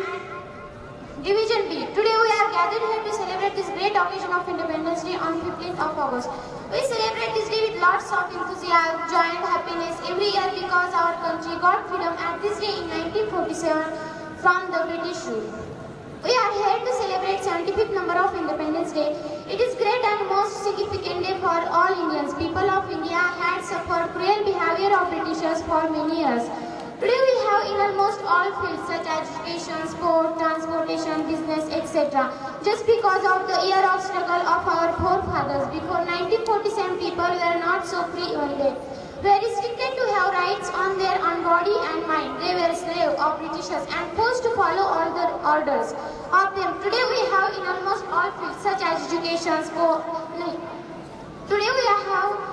Division B. Today we are gathered here to celebrate this great occasion of Independence Day on 15th of August. We celebrate this day with lots of enthusiasm, joy and happiness every year because our country got freedom at this day in 1947 from the British rule. We are here to celebrate 75th number of Independence Day. It is great and most significant day for all Indians. People of India had suffered cruel behavior of Britishers for many years. Today we have in almost all fields such as education, sport, transportation, business, etc. Just because of the year of struggle of our forefathers. Before 1947 people were not so free one day. Were restricted to have rights on their own body and mind. They were slaves of Britishers and forced to follow all the orders of them. Today we have in almost all fields such as education, sport. Today we have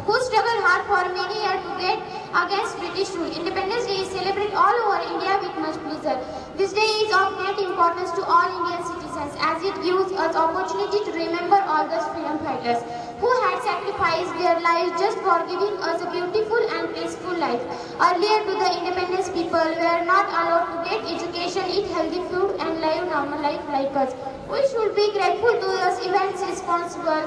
who struggled hard for many years to get against British rule. Independence Day is celebrated all over India with much pleasure. This day is of great importance to all Indian citizens as it gives us opportunity to remember all those freedom fighters who had sacrificed their lives just for giving us a beautiful and peaceful life. Earlier to the independence people were not allowed to get education, eat healthy food and live normal life like us. We should be grateful to those events responsible.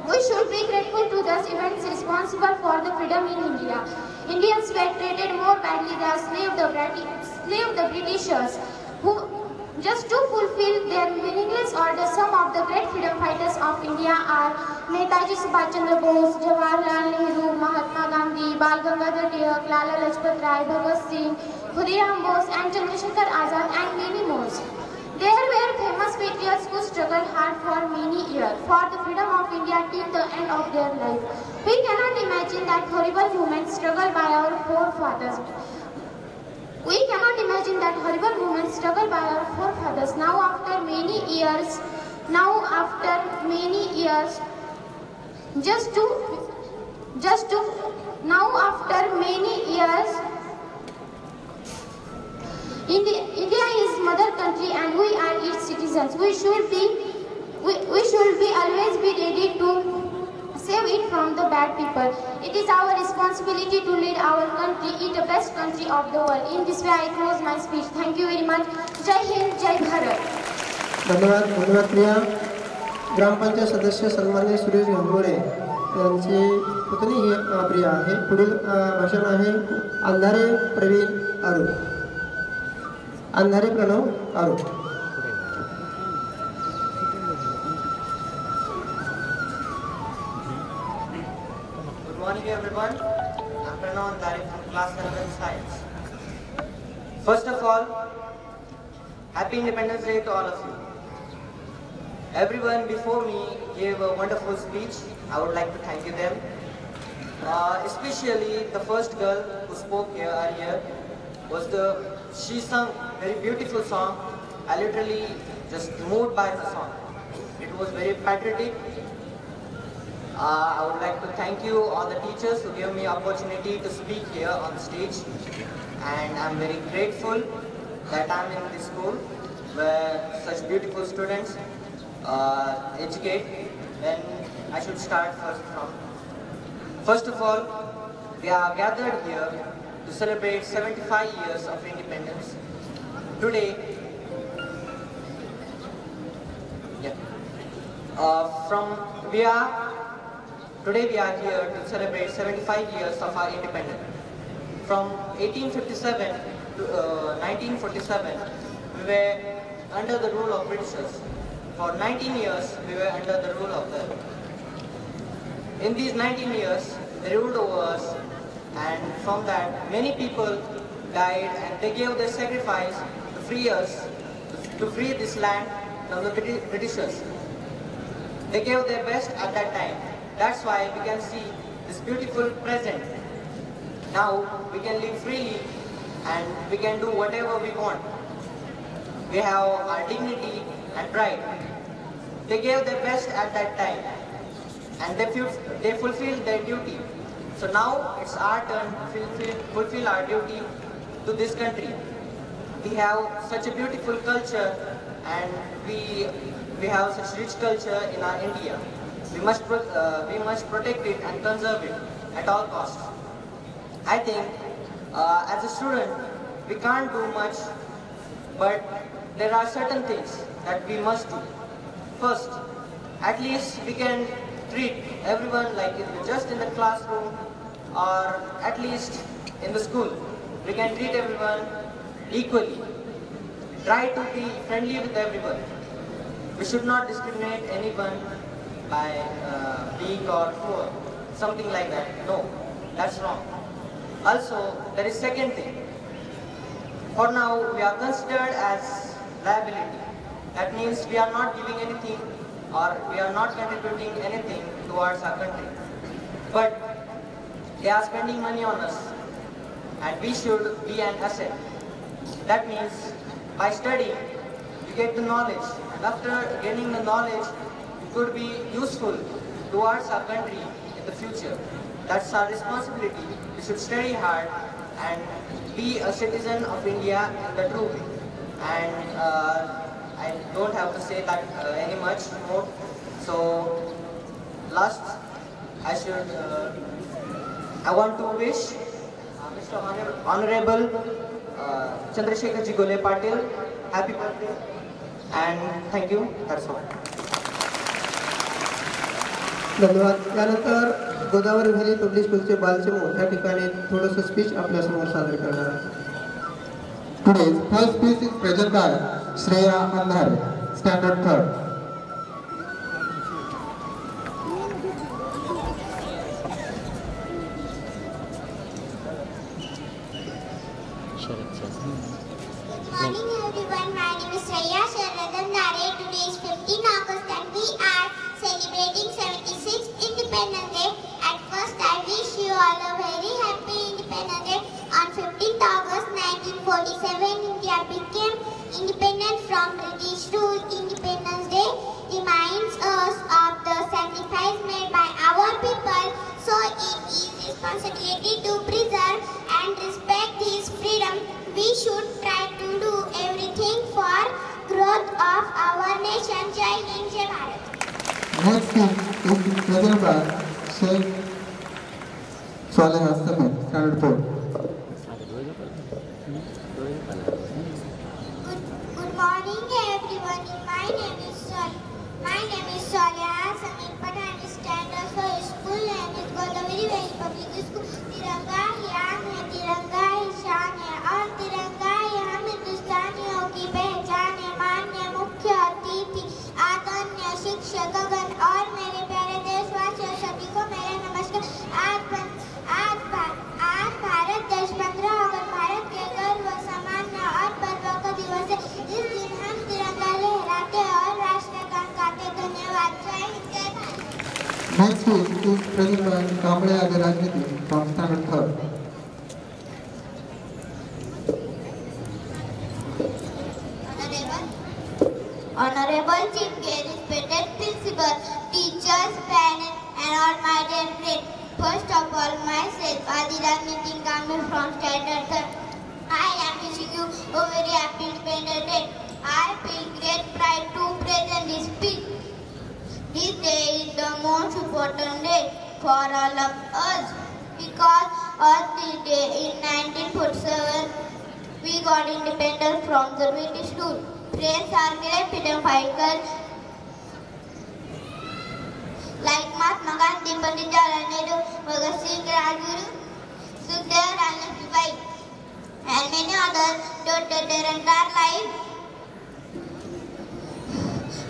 We should be grateful to those events responsible for the freedom in India. Indians were treated more badly than slave the Britishers who just to fulfill their meaningless orders. Some of the great freedom fighters of India are Netaji Subhash Chandra Bose, Jawaharlal Nehru, Mahatma Gandhi, Bal Gangadhar Tilak, Lala Lajpat Rai, Bhagat Singh, Khadiram Bose and Chandrasekhar Azad and many more. There were famous patriots who struggled hard for many years for the freedom of India till the end of their life. We cannot imagine that horrible movement struggled by our forefathers. We cannot imagine that horrible movement struggled by our forefathers. Now after many years, India is mother country and we are its citizens. We should always be ready to save it from the bad people. It is our responsibility to lead our country in the best country of the world. In this way I close my speech. Thank you very much. Jai Hind, Jai Bharat. धन्यवाद प्रिया. ग्रामपंचायत सदस्य सन्माननीय सुरेश गंगोरे यांची पुतणी ही प्रिया आहे. पुढील भाषण आहे अंधारे प्रवीण आरू. अंधारे प्रणव आरू. Good morning everyone. I'm Pranav Andare from class 11 science. First of all, Happy Independence Day to all of you. Everyone before me gave a wonderful speech. I would like to thank you them. Especially the first girl who spoke here earlier she sang very beautiful song. I literally just moved by the song. It was very patriotic. I would like to thank you all the teachers who gave me opportunity to speak here on the stage, and I'm very grateful that I'm in this school where such beautiful students educate. Then I should start first of all, we are gathered here to celebrate 75 years of independence. Today, Today we are here to celebrate 75 years of our independence. From 1857 to 1947, we were under the rule of Britishers. For 19 years, we were under the rule of them. In these 19 years, they ruled over us, and from that, many people died and they gave their sacrifice to free us, to free this land from the Britishers. They gave their best at that time. That's why we can see this beautiful present. Now we can live freely and we can do whatever we want. We have our dignity and pride. They gave their best at that time and they fulfilled their duty. So now it's our turn to fulfill our duty to this country. We have such a beautiful culture and we have such rich culture in our India. We must protect it and conserve it at all costs. I think as a student we can't do much, but there are certain things that we must do. First, at least we can treat everyone like just in the classroom or at least in the school. We can treat everyone equally. Try to be friendly with everyone. We should not discriminate anyone by big or poor, something like that. No, that's wrong. Also, there is second thing. For now, we are considered as liability. That means we are not giving anything or we are not contributing anything towards our country. But they are spending money on us and we should be an asset. That means by studying, you get the knowledge, and after gaining the knowledge, it could be useful towards our country in the future. That's our responsibility. We should study hard and be a citizen of India in the true way. And I don't have to say that any much more. So last, I want to wish Mr. Honorable Chandrasekhar Ji Gole Patil happy birthday and thank you. That's all. धन्यवाद. त्यानंतर Godavari valley public स्कूलचे बालसमूह या ठिकाणी थोडंसं speech आपल्यासमोर सादर करणार आहे. Today's first speech is present by Shreya Andhare, Standard 3rd. Good morning everyone, my name is Shreya Andhare. Today is 15 August and we are celebrating 76th Independence Day. At first I wish you all a very happy Independence Day. On 15th August 1947, India became independent from British rule. Independence Day reminds us of the sacrifice made by our people. So it is responsibility to preserve and respect his freedom. We should try to do everything for growth of our nation. Jai Hind, Jai Bharat. Next speech is present by Sheikh Saleh Samir, Standard 4. Good morning everyone. My name is Saleh Samir Pathan. Standard 4 school name is Godavari Valley Public School. तिरंगा ही आन है, तिरंगा ही शान है और तिरंगा ही हम हिंदुस्तानियों की पहचान है. माननीय मुख्य अतिथि, आदरणीय शिक्षकगण और मेरे प्यारे देशवासियों, सभी को मेरा नमस्कार. आज भारत देश 15 अगस्त भारत के गर्व, सामान्य और पर्व का दिवस है. इस दिन हम तिरंगा लहराते और राष्ट्रगान गाते. धन्यवाद. जय हिंद, जय Bharat. Next speech is present by Kamble Age Rajniti from Standard 3rd. Honorable Chief Guest, respected principal, teachers, parents, and all my dear friends. First of all, myself, Adira Nitin Kamble from Standard 3rd. I am wishing you a very happy Independence Day. I feel great pride to present this speech. This day is the most important day for all of us because on this day in 1947 we got independence from the British rule. Friends are great freedom fighters like Mahatma Gandhi, Pandit Jawaharlal Nehru, Bhagat Singh, Rajguru, Sukhdev, and Lakshmibai, and many others devoted their entire life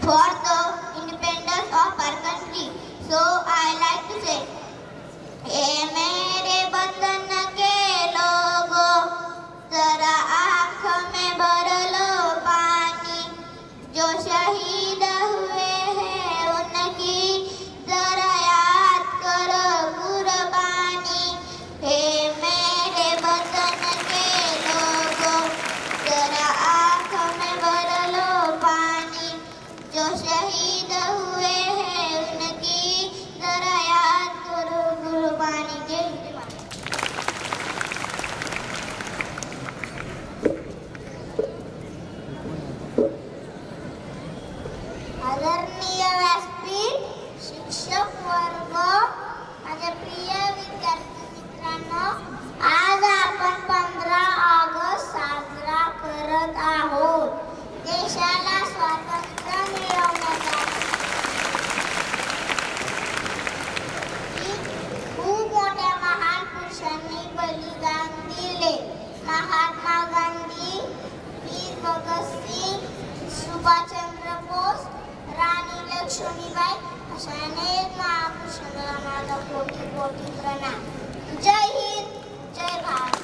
for the independence of our country. So I like to say, "Hey mere वतन के लोगों, जरा आँख में भर low पानी, जो शहीद हुए हैं उनकी जरा याद करो कुर्बानी. हे मेरे वतन के लोगों, जरा आँख में भर लो पानी, जो शहीद हुए हैं उनकी जरा याद करो कुर्बानी. जय हिंद. आदरणीय व्यासपीठ, शिक्षक वर्ग, माझे प्रिय विद्यार्थी मित्रांनो, आज आपण 15 ऑगस्ट साजरा करत आहोत. देशाला स्वातंत्र्य मिळवण्यासाठी खूप मोठ्या महान पुरुषांनी बलिदान दिले. महात्मा गांधी, वीर भगत सिंग, सुभाषचंद्र बोस, राणी लक्ष्मीबाई अशा अनेक महापुरुषांना माझा कोटी कोटी प्रणाम. जय हिंद, जय Bharat.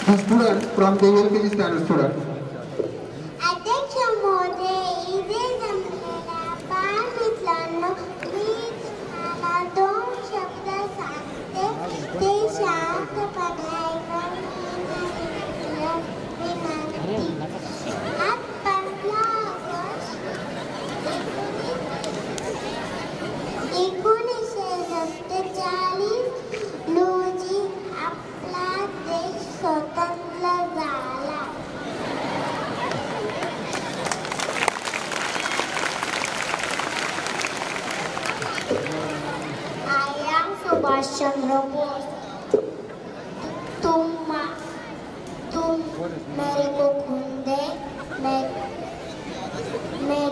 A student from the LKG standard student. अध्यक्ष महोदय, इथे जमलेल्या बालमित्रांनो, मी तुम्हाला 2 शब्द सांगते. ते शांतपणे ऐकून विनंती. आज 15 ऑगस्ट 1947 रोजी आपला देश स्वतंत्र झाला. I am Subhash Chandra Bose. तुम मेरे को खून दे, मैं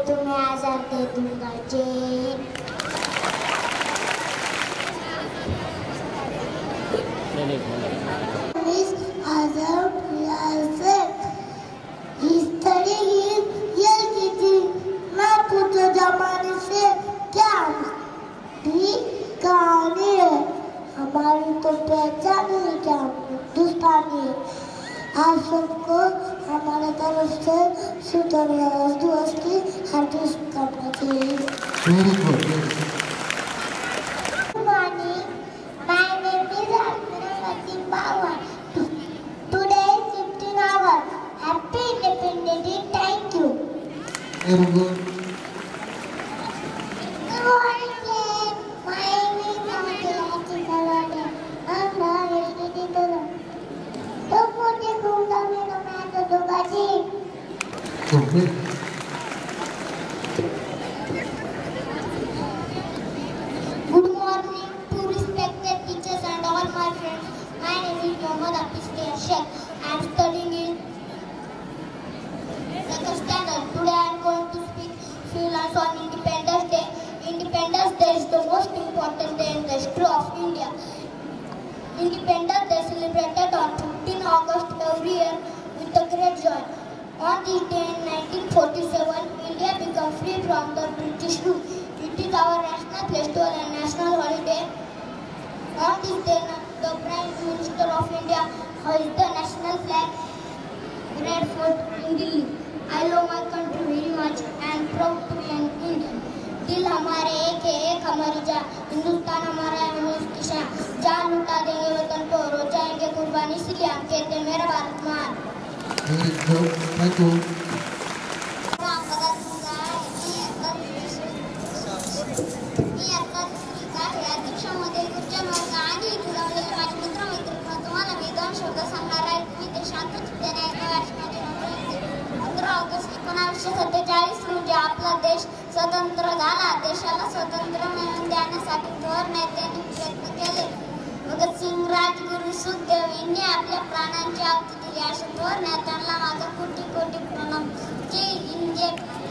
तुम्हें आजाद दे दूंगा. जय हिंद. जमाने से क्या भी कहानी है. हमारी तो पहचान है क्या हिंदुस्तानी है. आप सबको हमारे तरफ से स्वतंत्रता दिवस की हार्दिक शुभकामनाएं. Good morning. My name is Almira Latif Bawa. Today is 15 August. Happy Independence Day. Thank you. Very good. Okay. Good morning to respected teachers and all my friends. My name is Mohammad Hafiz Sheikh. I am studying in second standard. Today I am going to speak few lines on Independence Day. Independence Day is the most important day in the history of India. Independence Day is celebrated on 15 August every year with a great joy. On this day in 1947, India became free from the British rule. It is our national festival and national holiday. On this day, the Prime Minister of India hoists the national flag, red fort in in Delhi. I love my country very much and proud to be an Indian. दिल हमारे एक है, एक हमारी जान, हिंदुस्तान हमारा है, हम उसकी शान, जान लुटा देंगे वतन को, रो जाएंगे कुर्बानी, इसलिए हम कहते हैं मेरा भारत महान। Thank you. अध्यक्षामध्ये गुजरात आणि तुलावलेले माझे मित्र मैत्रिणी तुम्हाला मी 2 शब्द सांगणार आहे. तुम्ही ते शांत चित्ताने ऐका. 15 ऑगस्ट 1947 रोजी आपला देश स्वतंत्र झाला. देशाला स्वतंत्र मिळवून देण्यासाठी थोर नेत्यांनी प्रयत्न केले. भगतसिंग, राजगुरू, सुखदेव यांनी आपल्या प्राणांची आहुती दिली. अशा थोर नेत्यांना माझा कोटी कोटी प्रणाम. जय हिंद, जय Bharat.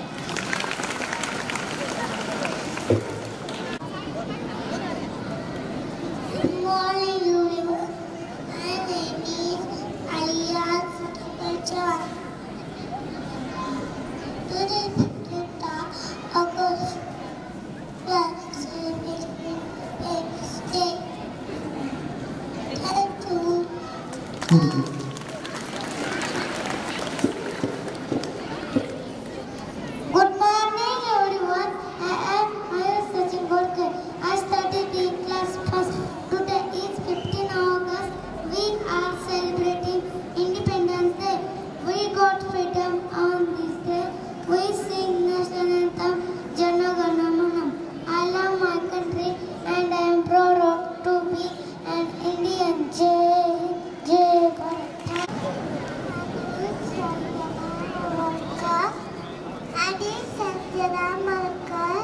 Good morning, everyone. I am Mayur Sachin Borkar. I studied in class first. Today is 15 August. We are celebrating Independence Day. We got freedom on this day. We sing national anthem, Jana Gana Mana. I love my country and I am proud to be an Indian. Jai Bharat. Adi Satyana Malkar.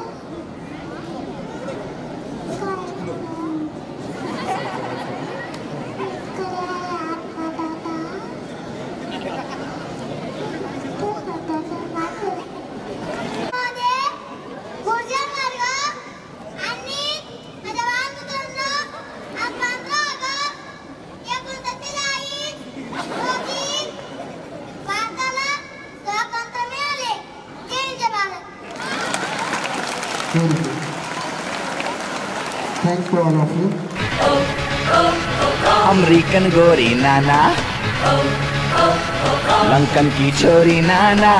Thanks for all of you. American गोरी नाना, Lankan की छोरी नाना,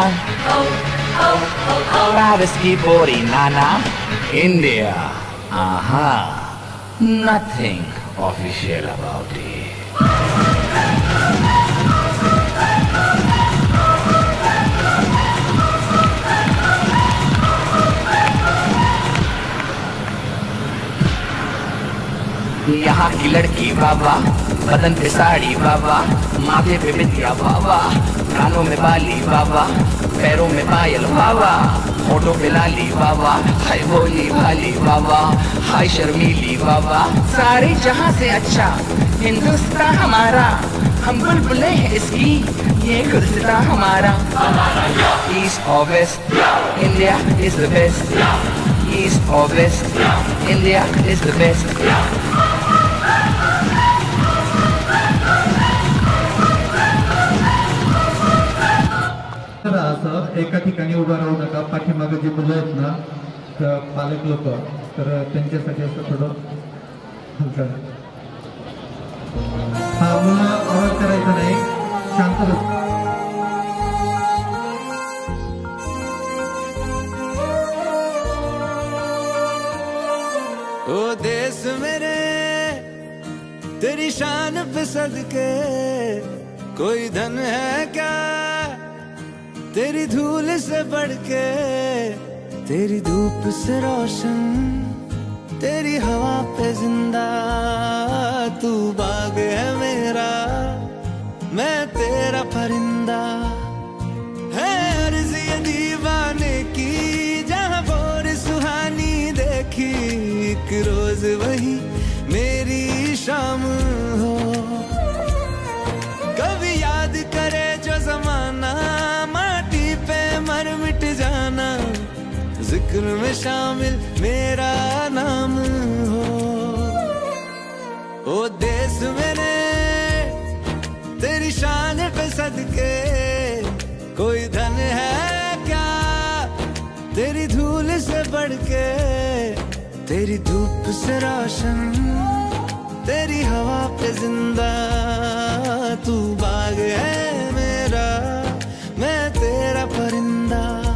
Paris की बोरी नाना, India, aha, nothing official about it. यहाँ की लड़की बाबा, बदन पे साड़ी बाबा, माथे पे बिंदिया बाबा, कानों में बाली बाबा, पैरों में पायल बाबा, होठों पे लाली बाबा, हाय भोली भाली बाबा, हाय शर्मीली बाबा। सारे जहाँ से अच्छा हिंदुस्तान हमारा, हम बुलबुलें हैं इसकी, ये गुलसिता हमारा। ईस्ट और west, India is the best. East और west, India is the best. असं एका ठिकाणी उभा राहू नका. पाठीमागे जे मुलं आहेत ना, पालक लोक, तर त्यांच्यासाठी असं थोडं हलकं. हा, मुलं आवाज करायचा नाही, शांत बस. ओ देश मेरे तेरी शान पे सदके, कोई धन है क्या तेरी धूल से बढ़ के, तेरी धूप से रोशन, तेरी हवा पे जिंदा, तू बाग है मेरा, मैं तेरा परिंदा। है अर्ज़ ये दीवाने की, जहाँ भोर सुहानी देखी, एक रोज वही मेरी शाम हो। कभी याद करे जो जमाना, माटी पे मर मिट जाना, जिक्र में शामिल मेरा नाम हो। ओ देश मेरे तेरी शान पे सदके, कोई धन है क्या तेरी धूल से बढ़ के, तेरी धूप से रोशन, तेरी हवा पे जिंदा, तू बाग है मेरा, मैं जिंदा।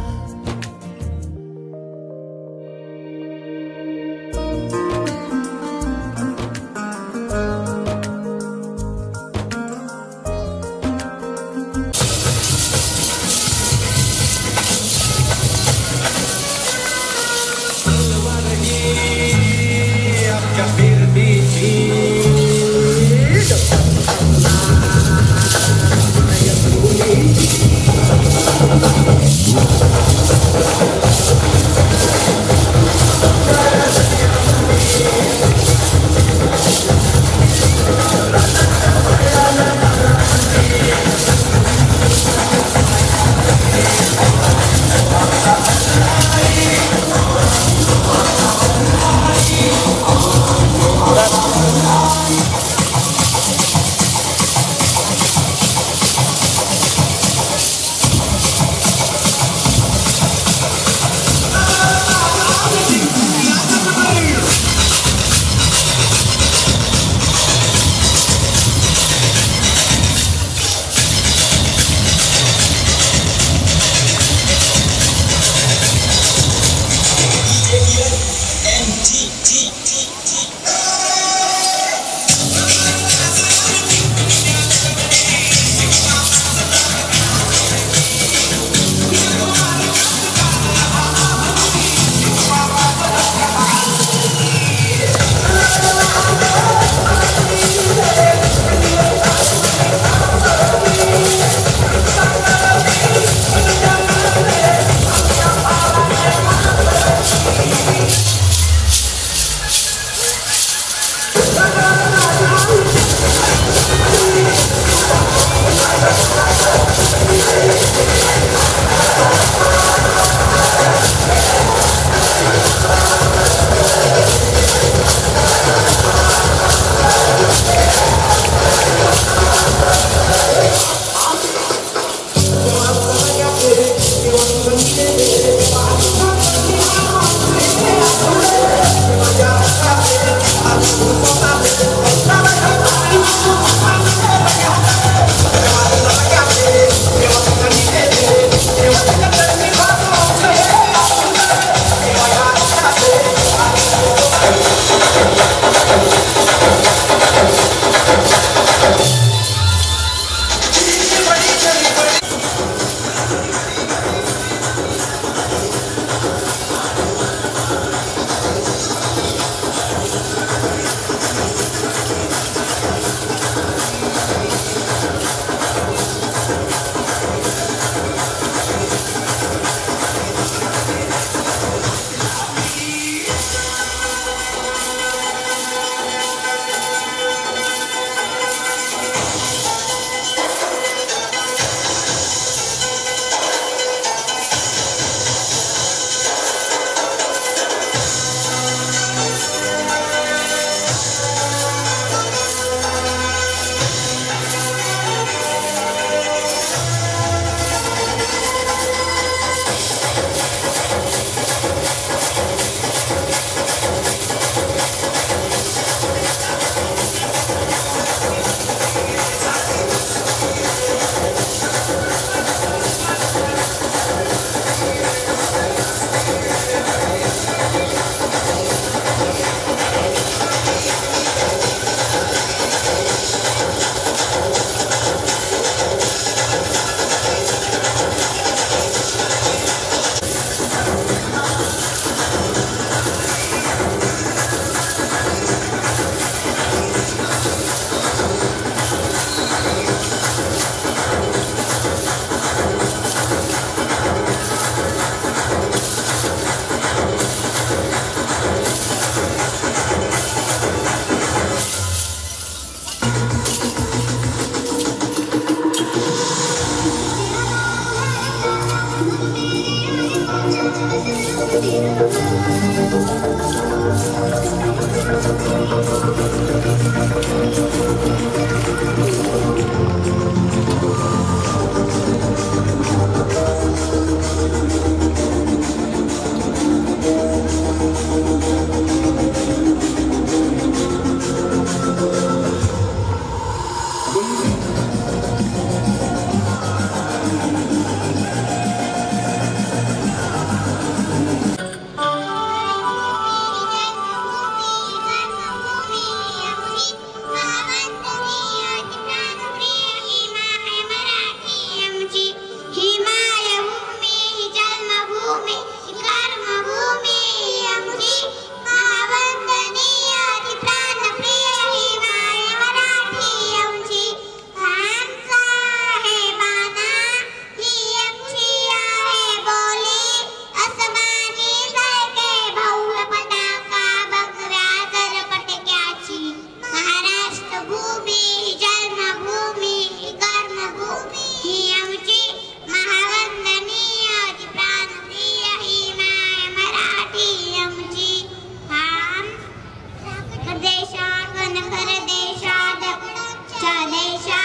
कणखर देशा दगडाच्या देशा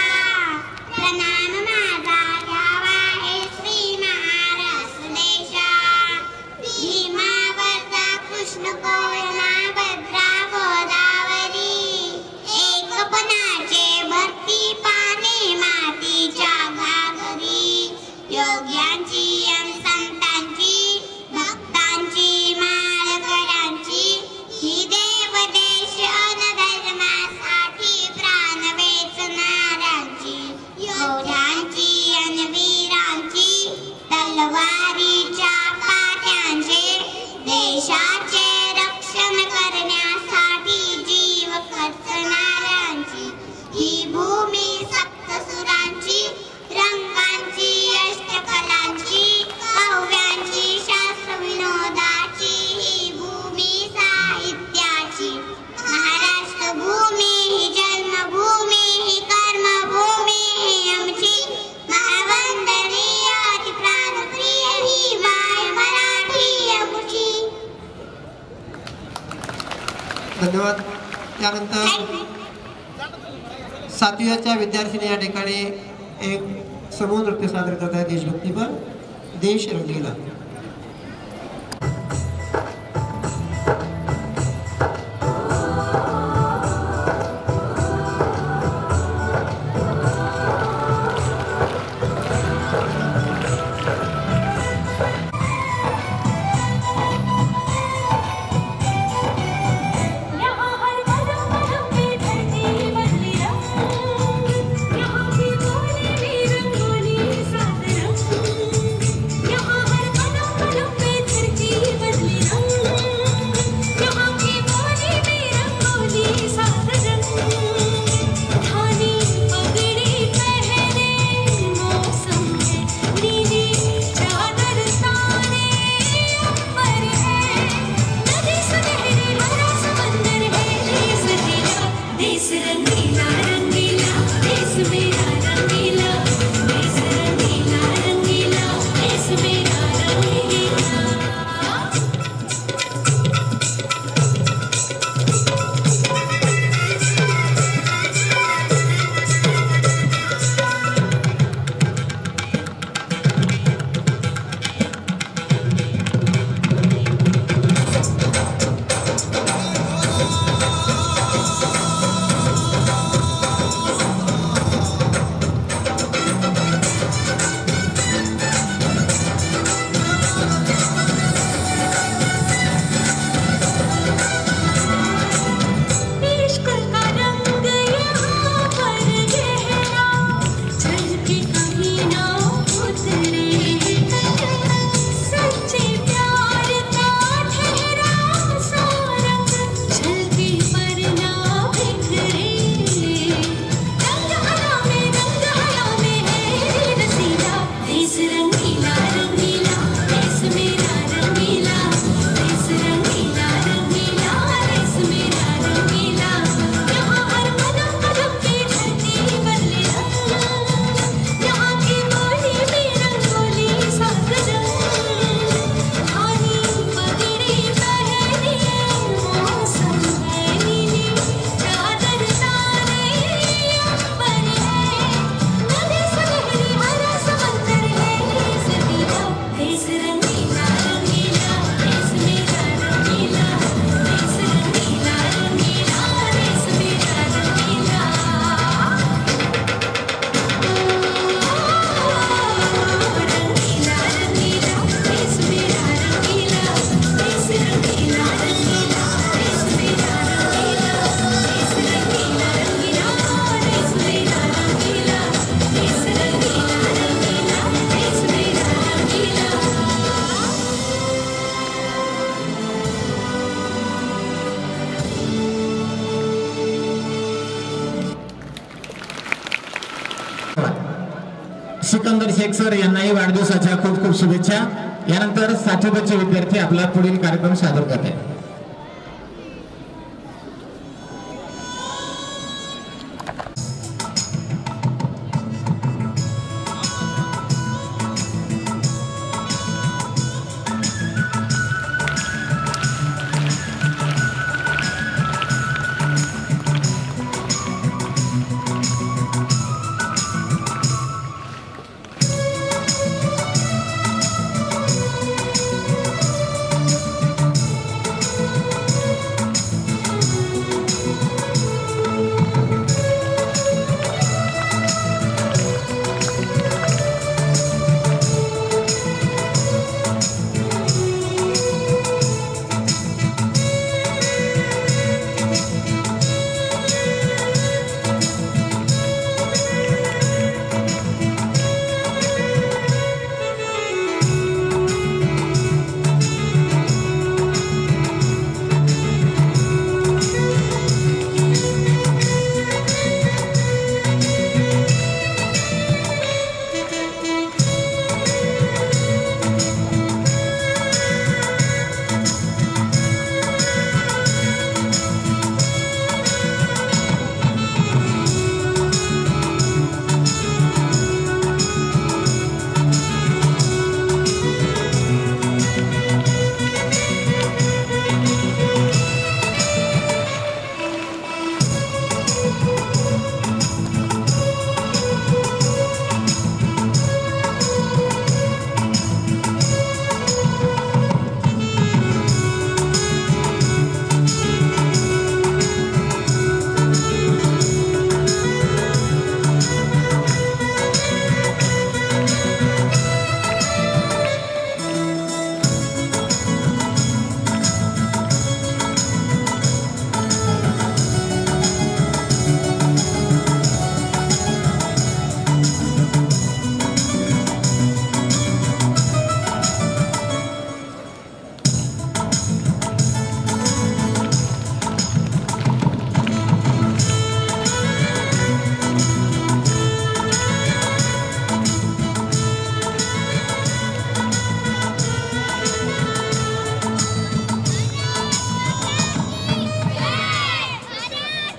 प्रणाम माझा घ्यावा हे श्री महाराष्ट्र देशा भीमा वर्धा कृष्ण कोयना भद्रा गोदावरी एकपणाचे भरती पाने मातीच्या घागरी योग्यांची आणि संतांची भक्तांची माळकऱ्यांची ही देव देश अनधर्मासाठी प्राण वेचणाऱ्यांची योद्ध्यांची आणि वीरांची तलवारीच्या काट्यांचे देशाचे रक्षण करण्यासाठी जीव खर्चणाऱ्यांची ही भूमी सप्तसुरांची रंगांची अष्टकलांची काव्यांची शास्त्र विनोदाची ही भूमी साहित्याची महाराष्ट्र भूमी ही जन्मभूमी ही कर्मभूमी ही आमची महावंदनीय अति प्राणप्रिय ही माय मराठी आमची. धन्यवाद. त्यानंतर सातवीच्या विद्यार्थिनी या ठिकाणी एक समूह नृत्य सादर करत आहे देशभक्तीपर देश रंगीला. सिकंदर शेख सर यांनाही वाढदिवसाच्या खूप खूप शुभेच्छा. यानंतर 6वीचे विद्यार्थी आपला पुढील कार्यक्रम सादर करतात.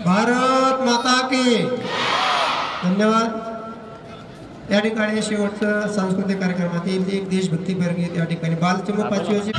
भारत माता की धन्यवाद. या ठिकाणी शेवटचं सांस्कृतिक कार्यक्रमातील एक देशभक्तीपर गीत या ठिकाणी बालचमक 5वी वर्षी.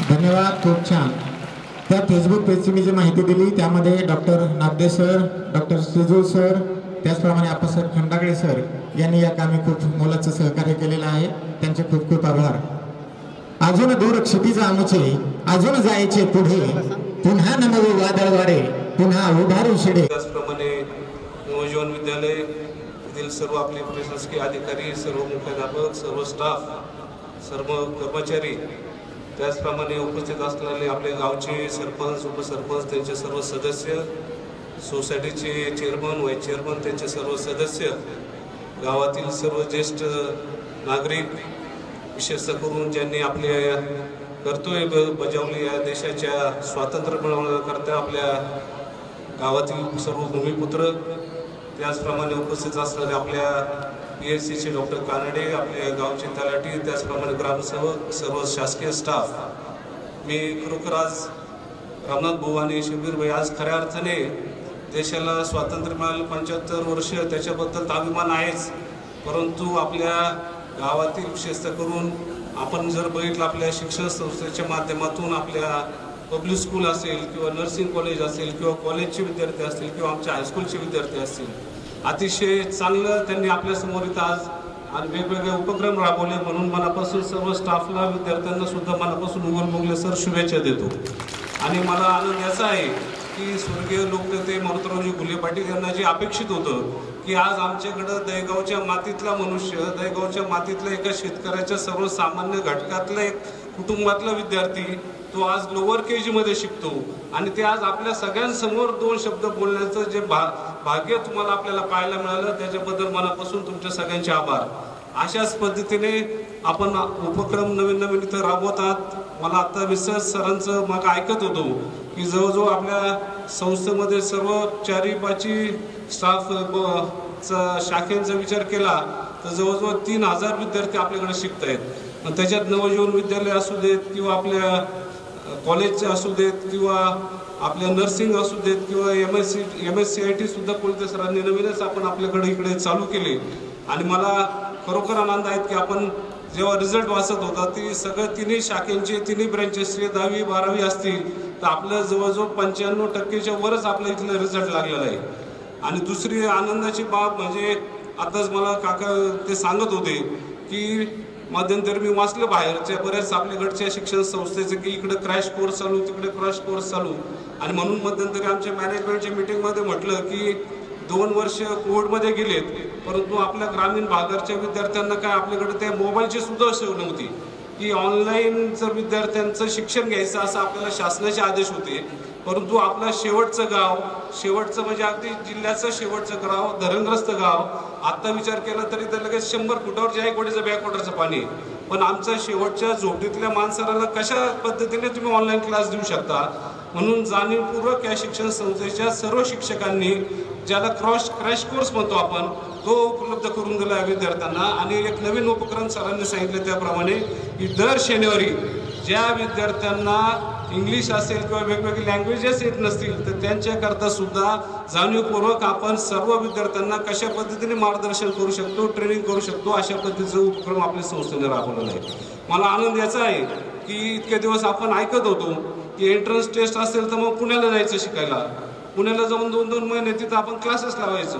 धन्यवाद. खूप छान. त्या फेसबुक पेजची मी जी माहिती दिली त्यामध्ये डॉक्टर नागदे सर, डॉक्टर श्रीजोळ सर, त्याचप्रमाणे आप्पासाहेब खंडागळे सर यांनी या कामी खूप मोलाचं सहकार्य केलेलं आहे. त्यांचे खूप खूप आभार. अजून दूर क्षितिज आमुचे, अजून जायचे पुढे, पुन्हा नमवे वादळवारे, पुन्हा उभारू शिडे. त्याचप्रमाणे नवजीवन विद्यालय येथील सर्व आपले प्रशासकीय अधिकारी, सर्व मुख्याध्यापक, सर्व स्टाफ, सर्व कर्मचारी, त्याचप्रमाणे उपस्थित असलेले आपले गावचे सरपंच, उपसरपंच, त्यांचे सर्व सदस्य, सोसायटीचे चेअरमन, व्हाईस चेअरमन, त्यांचे सर्व सदस्य, गावातील सर्व ज्येष्ठ नागरिक, विशेषतः करून ज्यांनी आपले कर्तव्य बजावले या देशाच्या स्वातंत्र्य मिळवण्याकरता, आपल्या गावातील सर्व भूमिपुत्र, त्याचप्रमाणे उपस्थित असलेले आपल्या PSCचे डॉक्टर कानडे, आपल्या गावचे तलाठी, त्याचप्रमाणे ग्रामसेवक, सर्व शासकीय स्टाफ. मी खरोखर आज रामनाथ भाऊ आणि शबीर भाई, आज खऱ्या अर्थाने देशाला स्वातंत्र्य मिळालं 75 वर्ष, त्याच्याबद्दल अभिमान आहेच. परंतु आपल्या गावातील विशेषतः करून आपण जर बघितलं, आपल्या शिक्षण संस्थेच्या माध्यमातून आपल्या पब्लिक स्कूल असेल किंवा नर्सिंग कॉलेज असेल किंवा कॉलेजचे विद्यार्थी असतील किंवा आमच्या हायस्कूलचे विद्यार्थी असतील, अतिशय चांगलं त्यांनी आपल्यासमोर इथं आज आणि वेगवेगळे उपक्रम राबवले. म्हणून मनापासून सर्व स्टाफला, विद्यार्थ्यांना सुद्धा मनापासून उगल बोगले सर शुभेच्छा देतो. आणि मला आनंद याचा आहे की स्वर्गीय लोकनेते मारुतरावजी घुले पाटील यांना जे अपेक्षित होतं की आज आमच्याकडं दहेगावच्या मातीतला मनुष्य, दहेगावच्या मातीतल्या एका शेतकऱ्याच्या सर्वसामान्य घटकातला एक कुटुंबातला विद्यार्थी, तो आज लोअर KG मध्ये शिकतो आणि ते आज आपल्या सगळ्यांसमोर 2 शब्द बोलण्याचं जे भाग्य तुम्हाला आपल्याला पाहायला मिळालं, त्याच्याबद्दल मनापासून तुमच्या सगळ्यांचे आभार. अशाच पद्धतीने आपण उपक्रम नवीन नवीन इथं राबवतात. मला आता विसर्ज सरांचं मग ऐकत होतो की जवळजवळ आपल्या संस्थेमध्ये सर्व 4-5 स्टाफ शाखेचा विचार केला तर जवळजवळ 3000 विद्यार्थी आपल्याकडे शिकत आहेत. त्याच्यात नवजीवन विद्यालय असू देत किंवा आपल्या कॉलेजचे असू देत किंवा आपल्या नर्सिंग असू देत किंवा MSCIT सुद्धा कोणत्या सरांनी नवीनच आपण आपल्याकडे इकडे चालू केले. आणि मला खरोखर आनंद आहे की आपण जेव्हा रिझल्ट वाचत होता ती सगळं तिन्ही शाखेंचे तिन्ही ब्रँचेसचे 10वी 12वी असतील तर आपलं जवळजवळ 95%च्या वरच आपल्या इथलं रिझल्ट लागलेला आहे. आणि दुसरी आनंदाची बाब म्हणजे आताच मला काका ते सांगत होते की मध्यंतरी मी वाचलं बाहेरच्या बऱ्याच आपल्याकडच्या शिक्षण संस्थेचे की इकडे क्रॅश कोर्स चालू तिकडे क्रॅश कोर्स चालू. आणि म्हणून मध्यंतरी आमच्या मॅनेजमेंटच्या मीटिंगमध्ये म्हटलं की 2 वर्ष कोविडमध्ये गेलेत परंतु आपल्या ग्रामीण भागाच्या विद्यार्थ्यांना काय आपल्याकडे त्या मोबाईलची सुद्धा सोय नव्हती की ऑनलाईन जर विद्यार्थ्यांचं शिक्षण घ्यायचं असं आपल्याला शासनाचे आदेश होते. परंतु आपलं शेवटचं म्हणजे अगदी जिल्ह्याचं शेवटचं गाव धरणग्रस्त गाव आत्ता विचार केला तरी तर लगेच 100 फुटावर जायकवाडीचं बॅकवॉटरचं पाणी. पण आमच्या शेवटच्या झोपडीतल्या माणसाला कशा पद्धतीने तुम्ही ऑनलाईन क्लास देऊ शकता. म्हणून जाणीवपूर्वक या शिक्षण संस्थेच्या सर्व शिक्षकांनी ज्याला क्रॅश कोर्स म्हणतो आपण तो उपलब्ध करून दिला विद्यार्थ्यांना. आणि एक नवीन उपक्रम सरांनी सांगितलं त्याप्रमाणे की दर शनिवारी ज्या विद्यार्थ्यांना इंग्लिश असेल किंवा वेगवेगळे लँग्वेजेस येत नसतील तर त्यांच्याकरता सुद्धा जाणीवपूर्वक आपण सर्व विद्यार्थ्यांना कशा पद्धतीने मार्गदर्शन करू शकतो ट्रेनिंग करू शकतो अशा पद्धतीचा उपक्रम आपल्या संस्थेने राबवलेला आहे. मला आनंद याचा आहे की इतके दिवस आपण ऐकत होतो की एंट्रन्स टेस्ट असेल तर मग पुण्याला जायचं शिकायला. पुण्याला जाऊन 2-2 महिने तिथं आपण क्लासेस लावायचो.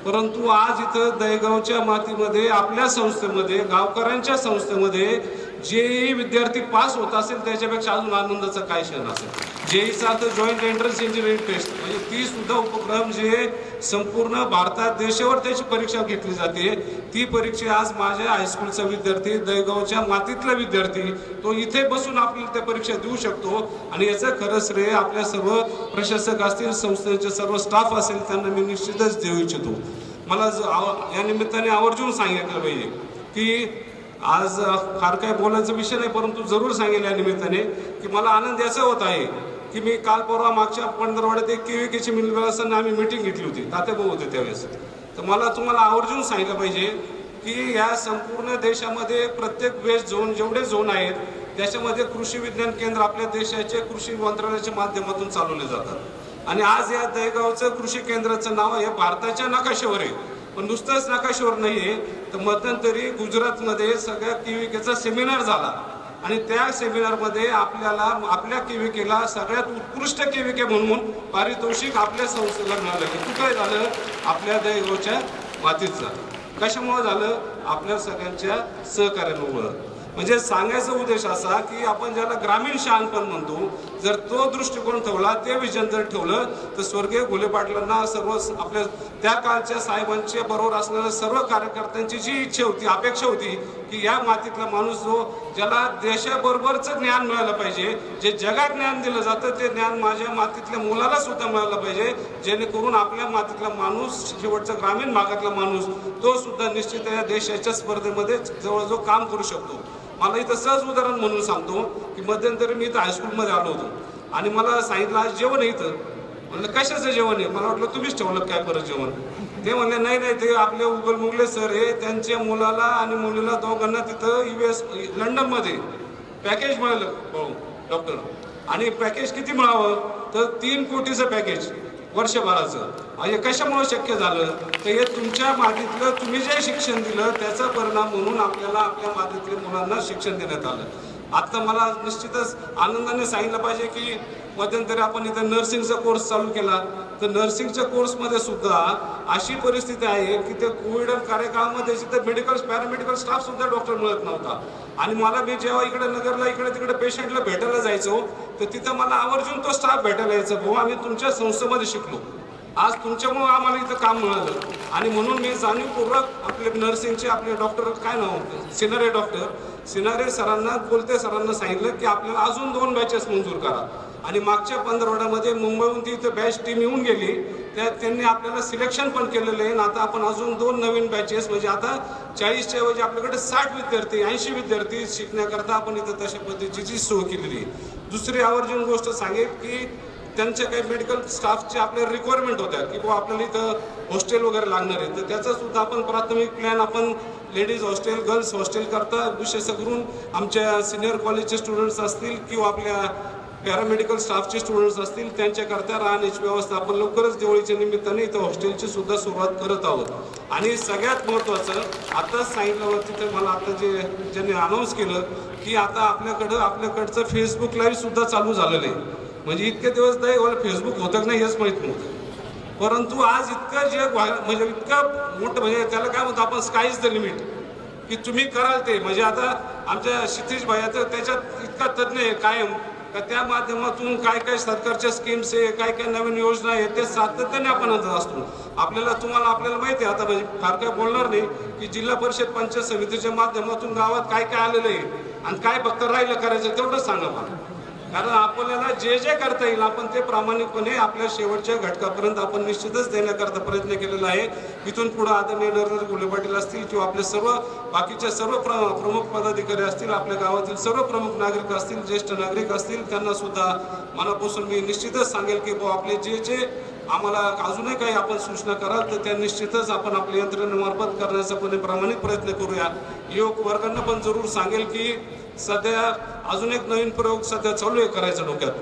परंतु आज इथं दहेगावच्या मातीमध्ये आपल्या संस्थेमध्ये गावकऱ्यांच्या संस्थेमध्ये जे विद्यार्थी पास होत असेल त्याच्यापेक्षा अजून आनंदाचा काय क्षण असेल. जेईचा अर्थ जॉईंट एंट्रन्स इंजिनिअरिंग टेस्ट म्हणजे ती सुद्धा उपक्रम जे संपूर्ण भारतात देशावर त्याची परीक्षा घेतली जाते ती परीक्षा आज माझ्या हायस्कूलचा विद्यार्थी दहेगावच्या मातीतला विद्यार्थी तो इथे बसून आपल्याला त्या परीक्षा देऊ शकतो. आणि याचं खरं श्रेय आपल्या सर्व प्रशासक असतील संस्थेचे सर्व स्टाफ असेल त्यांना मी निश्चितच देऊ इच्छितो. मला या निमित्ताने आवर्जून सांगितलं पाहिजे की आज फार काय बोलायचा विषय नाही परंतु जरूर सांगेल या निमित्ताने की मला आनंद याचा होत आहे की मी काल परवा मागच्या पंधरवड्यात एक केवीकेची मिलव्यासांना आम्ही मिटिंग घेतली होती तातेभाऊ होते त्यावेळेस. तर मला तुम्हाला आवर्जून सांगितलं पाहिजे की या संपूर्ण देशामध्ये प्रत्येक वेस्ट झोन जेवढे झोन आहेत त्याच्यामध्ये कृषी विज्ञान केंद्र आपल्या देशाचे कृषी मंत्रालयाच्या माध्यमातून चालवले जातात. आणि आज या दहेगावचं कृषी केंद्राचं नाव हे भारताच्या नकाशावर आहे. पण नुसतंच नकाशावर नाहीये तर मध्यंतरी गुजरातमध्ये सगळ्या केवीकेचा सेमिनार झाला आणि त्या सेमिनारमध्ये आपल्याला आपल्या केवीकेला सगळ्यात उत्कृष्ट केवीके म्हणून पारितोषिक आपल्या संस्थेला मिळालं. की काय झालं आपल्या दहेगावच्या मातीचं कशामुळे झालं आपल्या सगळ्यांच्या सहकार्यामुळं. म्हणजे सांगायचा उद्देश असा की आपण ज्याला ग्रामीण शहाणपण म्हणतो जर तो दृष्टिकोन ठेवला ते विजन जर ठेवलं तर स्वर्गीय घुले पाटलांना सर्व आपल्या त्या काळच्या साहेबांच्या बरोबर असणाऱ्या सर्व कार्यकर्त्यांची जी इच्छा होती अपेक्षा होती की या मातीतला माणूस जो ज्याला देशाबरोबरचं ज्ञान मिळालं पाहिजे जे जगात ज्ञान दिलं जातं ते ज्ञान माझ्या मातीतल्या मुलाला सुद्धा मिळालं पाहिजे जेणेकरून आपल्या मातीतला माणूस शेवटचा ग्रामीण भागातला माणूस तो सुद्धा निश्चित या देशाच्या स्पर्धेमध्ये जवळजवळ काम करू शकतो. मला इथं सहज उदाहरण म्हणून सांगतो की मध्यंतरी मी इथं हायस्कूलमध्ये आलो होतो आणि मला सांगितलं आज जेवण आहे इथं. म्हणलं कशाचं जेवण आहे. मला वाटलं तुम्हीच ठेवलं काय परत जेवण. ते म्हणले नाही ते आपले उगल मुगले सर हे त्यांच्या मुलाला आणि मुलीला दोघांना तिथं US लंडनमध्ये पॅकेज मिळालं डॉक्टर. आणि पॅकेज किती मिळावं तर 3 कोटीचं पॅकेज वर्षभराचं. हे कशामुळे शक्य झालं तर हे तुमच्या मातीतलं तुम्ही जे शिक्षण दिलं त्याचा परिणाम म्हणून आपल्याला आपल्या मातीतल्या मुलांना शिक्षण देण्यात आलं. आता मला निश्चितच आनंदाने सांगितलं पाहिजे की मध्यंतरी आपण इथं नर्सिंगचा कोर्स चालू केला तर नर्सिंगच्या कोर्समध्ये सुद्धा अशी परिस्थिती आहे की ते कोविड कार्यकाळामध्ये जिथं मेडिकल पॅरामेडिकल स्टाफ सुद्धा डॉक्टर मिळत नव्हता. आणि मला मी जेव्हा इकडे नगरला इकडे तिकडे पेशंटला भेटायला जायचो तर तिथं मला आवर्जून तो स्टाफ भेटायला यायचा भाऊ आम्ही तुमच्या संस्थेमध्ये शिकलो आज तुमच्यामुळे आम्हाला इथं काम मिळालं. आणि म्हणून मी जाणीवपूर्वक आपले नर्सिंगचे आपले डॉक्टर काय नाव सिनारे डॉक्टर सिनारे सरांना बोलते सरांना सांगितलं की आपल्याला अजून 2 बॅचेस मंजूर करा. आणि मागच्या पंधरवड्यामध्ये मुंबईहून ती इथं बॅच टीम येऊन गेली त्यात त्यांनी आपल्याला सिलेक्शन पण केलेलं आहे. आता आपण अजून 2 नवीन बॅचेस म्हणजे आता 40च्या ऐवजी आपल्याकडे 60 विद्यार्थी 80 विद्यार्थी शिकण्याकरता आपण इथं तशा पद्धतीची सोय केलेली आहे. दुसरी आवर्जून गोष्ट सांगेल की त्यांच्या काही मेडिकल स्टाफचे आपल्या रिक्वायरमेंट होत्या की बाबा आपल्याला इथं हॉस्टेल वगैरे लागणार आहे तर त्याचा सुद्धा आपण प्राथमिक प्लॅन आपण लेडीज हॉस्टेल गर्ल्स हॉस्टेल करता विशेष करून आमच्या सिनियर कॉलेजचे स्टुडंट्स असतील किंवा आपल्या पॅरामेडिकल स्टाफचे स्टुडंट्स असतील त्यांच्याकरता राहण्याची व्यवस्था आपण लवकरच दिवाळीच्या निमित्ताने इथं हॉस्टेलची सुद्धा सुरुवात करत आहोत। आणि सगळ्यात महत्त्वाचं आताच सांगितलं तिथे मला आता ज्यांनी अनाऊन्स केलं की आता आपल्याकडचं फेसबुक लाईव्ह सुद्धा चालू झालेलं आहे। म्हणजे इतके दिवस नाही फेसबुक होतं नाही हेच माहीत नव्हतं, परंतु आज इतकं जग म्हणजे इतकं मोठं म्हणजे त्याला काय म्हणतो आपण स्काय इज द लिमिट की तुम्ही कराल ते। म्हणजे आता आमच्या क्षितिज भाई तर त्याच्यात इतका तज्ञ आहे कायम का त्या माध्यमातून काय काय सरकारच्या स्कीम्स आहे काय काय नवीन योजना आहे ते सातत्याने आपण आणत असतो। आपल्याला माहिती आहे आता म्हणजे फार काय बोलणार नाही की जिल्हा परिषद पंचायत समितीच्या माध्यमातून गावात काय काय आलेलं आहे आणि काय फक्त राहिलं करायचं तेवढंच सांगा मला, कारण आपल्याला जे जे करता येईल आपण ते प्रामाणिकपणे आपल्या शेवटच्या घटकापर्यंत आपण निश्चितच देण्याकरता प्रयत्न केलेला आहे। इथून पुढे आदरणीय नरेंद्र घुले पाटील असतील किंवा आपले सर्व बाकीचे सर्व प्रमुख पदाधिकारी असतील, आपल्या गावातील सर्व प्रमुख नागरिक असतील, ज्येष्ठ नागरिक असतील, त्यांना सुद्धा मनापासून मी निश्चितच सांगेल की आपले जे जे आम्हाला अजूनही काही आपण सूचना कराल तर त्या निश्चितच आपण आपल्या यंत्रणेमार्फत करण्याचा पण प्रामाणिक प्रयत्न करूया। युवक वर्गांना पण जरूर सांगेल की सध्या अजून एक नवीन प्रयोग सध्या चालू आहे करायचं डोक्यात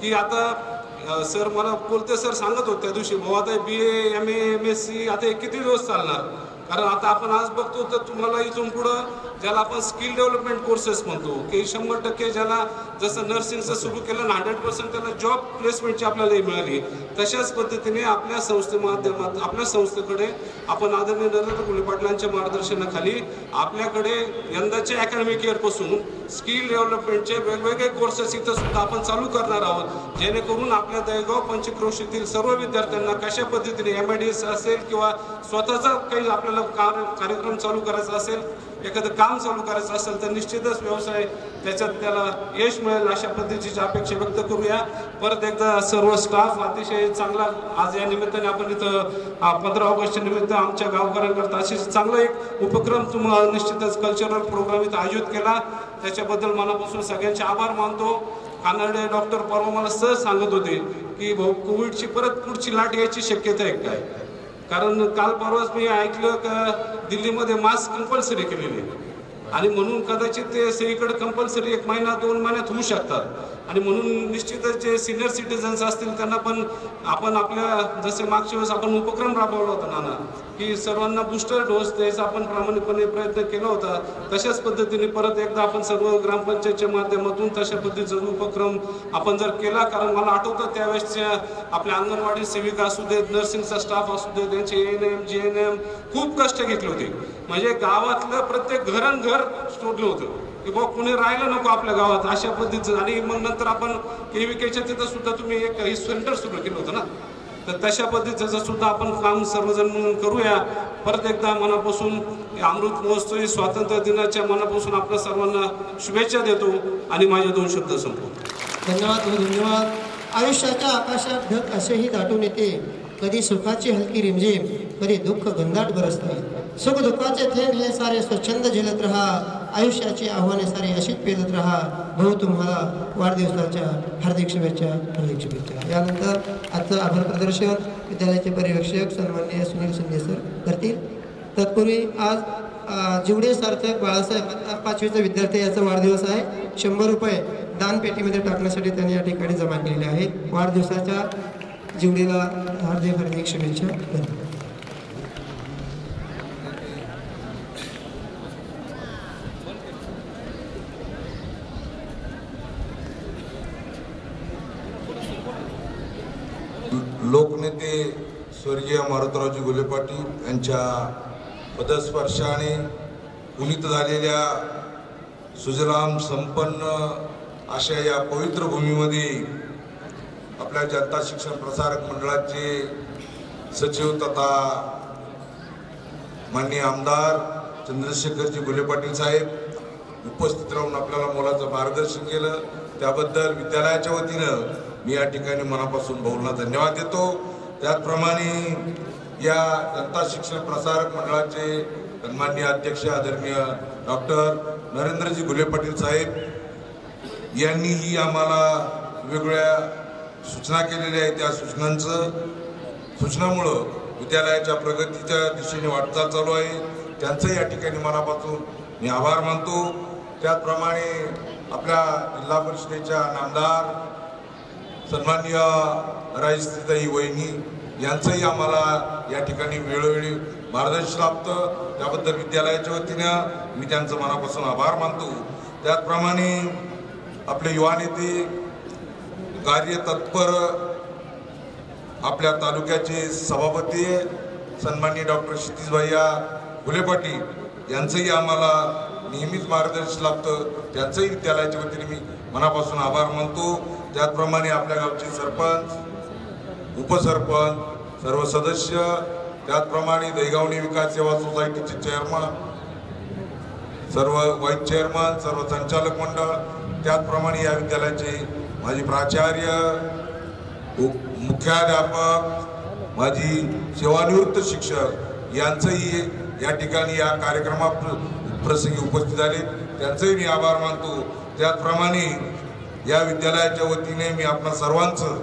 की आता सर मला बोलते सर सांगत होते त्या दिवशी भाऊ आता BA MA MSc आता किती दिवस चालणार, कारण आता आपण आज बघतो तर तुम्हाला इथून पुढं ज्याला आपण स्किल डेव्हलपमेंट कोर्सेस म्हणतो की 100% ज्याला जसं नर्सिंगचं सुरू केलं ना 100% त्याला जॉब प्लेसमेंटची आपल्याला मिळाली, तशाच पद्धतीने आपल्या संस्थेमाध्यमात आपल्या संस्थेकडे आपण आदरणीय नरेंद्र घुले पाटलांच्या मार्गदर्शनाखाली आपल्याकडे यंदाच्या अकॅडमिक इयरपासून स्किल डेव्हलपमेंटचे वेगवेगळे कोर्सेस इथं सुद्धा आपण चालू करणार आहोत, जेणेकरून आपल्या दहेगाव पंचक्रोशीतील सर्व विद्यार्थ्यांना कशा पद्धतीने MIDS असेल किंवा स्वतःचा काही आपल्याला कार्यक्रम चालू करायचा असेल, एखादं काम चालू करायचं असेल तर निश्चितच व्यवसाय त्याच्यात त्याला यश मिळेल अशा पद्धतीची अपेक्षा व्यक्त करूया। परत एकदा सर्व स्टाफ अतिशय चांगला आज या निमित्ताने आपण इथं 15 ऑगस्टच्या निमित्त आमच्या गावकऱ्यांकरता असे चांगला एक उपक्रम तुम्हाला निश्चितच कल्चरल प्रोग्राम इथं आयोजित केला, त्याच्याबद्दल मनापासून सगळ्यांचे आभार मानतो। कानडे डॉक्टर परवा मला सहज सांगत होते की भाऊ कोविडची परत पुढची लाट यायची शक्यता आहे काय, कारण काल परवाच मी ऐकलं का दिल्लीमध्ये मास्क कंपल्सरी केलेली आणि म्हणून कदाचित ते सगळीकडे कंपल्सरी 1 महिना 2 महिन्यात होऊ शकतात आणि म्हणून निश्चितच जे सिनियर सिटीजन्स असतील त्यांना पण आपण आपल्या जसे मागच्या वेळेस आपण उपक्रम राबवला होता नाना की सर्वांना बूस्टर डोस द्यायचा आपण प्रामाणिकपणे प्रयत्न केला होता, तशाच पद्धतीने परत एकदा आपण सर्व ग्रामपंचायतच्या माध्यमातून तशा पद्धतीचा उपक्रम आपण जर केला, कारण मला आठवतं त्यावेळेसच्या आपल्या अंगणवाडी सेविका असू देत, नर्सिंगचा स्टाफ असू दे, त्यांचे ANM GNM खूप कष्ट घेतले होते, म्हणजे गावातलं प्रत्येक घर शोधलं होतं की बाबा कुणी राहिलं नको आपल्या गावात अशा पद्धतीचं। आणि मग नंतर आपण KVKच्या तिथं सुद्धा तुम्ही एक सेंटर सुरू केलं होतं ना, तर तशा पद्धतीचं सुद्धा आपण काम सर्वजण मिळून करूया। परत एकदा मनापासून अमृत महोत्सवी स्वातंत्र्य दिनाच्या मनापासून आपल्या सर्वांना शुभेच्छा देतो आणि माझे 2 शब्द संपवतो। धन्यवाद। आयुष्याच्या आकाशात ढग असेही दाटून येते, कधी सुखाची हलकी रिमझिम, कधी दुःख गंधाट बरसते, सुख दुःखाचे थेंब हे सारे स्वच्छंद झेलत रहा, आयुष्याची आव्हाने सारे अशीच पेलत रहा। भाऊ तुम्हाला वाढदिवसाच्या हार्दिक शुभेच्छा, हार्दिक शुभेच्छा। यानंतर आजचं आभार प्रदर्शन विद्यालयाचे पर्यवेक्षक सन्माननीय सुनील शिंदे सर करतील। तत्पूर्वी आज जिवडे सार्थक बाळासाहेब 5वीचा विद्यार्थी याचा वाढदिवस आहे, 100 रुपये दानपेटीमध्ये टाकण्यासाठी त्यांनी या ठिकाणी जमा केलेले आहेत। वाढदिवसाच्या जिवडीला हार्दिक शुभेच्छा। लोकनेते स्वर्गीय मारुतरावजी घुले पाटील यांच्या पदस्पर्शाने पुनीत झालेल्या सुजलाम संपन्न अशा या पवित्र भूमीमध्ये आपल्या जनता शिक्षण प्रसारक मंडळाचे सचिव तथा माननीय आमदार चंद्रशेखरजी घुले पाटील साहेब उपस्थित राहून आपल्याला मोलाचं मार्गदर्शन केलं, त्याबद्दल विद्यालयाच्या वतीनं मी या ठिकाणी मनापासून भाऊंना धन्यवाद देतो। त्याचप्रमाणे या जनता शिक्षण प्रसारक मंडळाचे सन्माननीय अध्यक्ष आदरणीय डॉक्टर नरेंद्रजी घुले पाटील साहेब यांनीही आम्हाला वेगवेगळ्या सूचना केलेल्या आहेत, त्या सूचनामुळं विद्यालयाच्या प्रगतीच्या दिशेने वाटचाल चालू आहे, त्यांचं या ठिकाणी मनापासून मी आभार मानतो। त्याचप्रमाणे आपल्या जिल्हा परिषदेच्या नामदार सन्माननीय राजश्रीताई वहिनी यांचंही आम्हाला या ठिकाणी वेळोवेळी मार्गदर्शन लाभतं, त्याबद्दल विद्यालयाच्या वतीनं मी त्यांचं मनापासून आभार मानतो। त्याचप्रमाणे आपले युवा नेते कार्यतत्पर आपल्या तालुक्याचे सभापती सन्माननीय डॉक्टर क्षितिज भैया घुले पाटील यांचंही आम्हाला नेहमीच मार्गदर्शन लाभतं, त्यांचंही विद्यालयाच्या वतीने मी मनापासून आभार मानतो। त्याचप्रमाणे आपल्या गावचे सरपंच, उपसरपंच, सर्व सदस्य, त्याचप्रमाणे दहीगावणी विकास सेवा सोसायटीचे चेअरमन, सर्व व्हाईस चेअरमन, सर्व संचालक मंडळ, त्याचप्रमाणे या विद्यालयाचे माजी प्राचार्य, मुख्याध्यापक, माजी सेवानिवृत्त शिक्षक यांचंही या ठिकाणी या कार्यक्रमाप्रसंगी उपस्थित झाले, त्यांचंही मी आभार मानतो। त्याचप्रमाणे या विद्यालयाच्या वतीने मी आपल्या सर्वांचं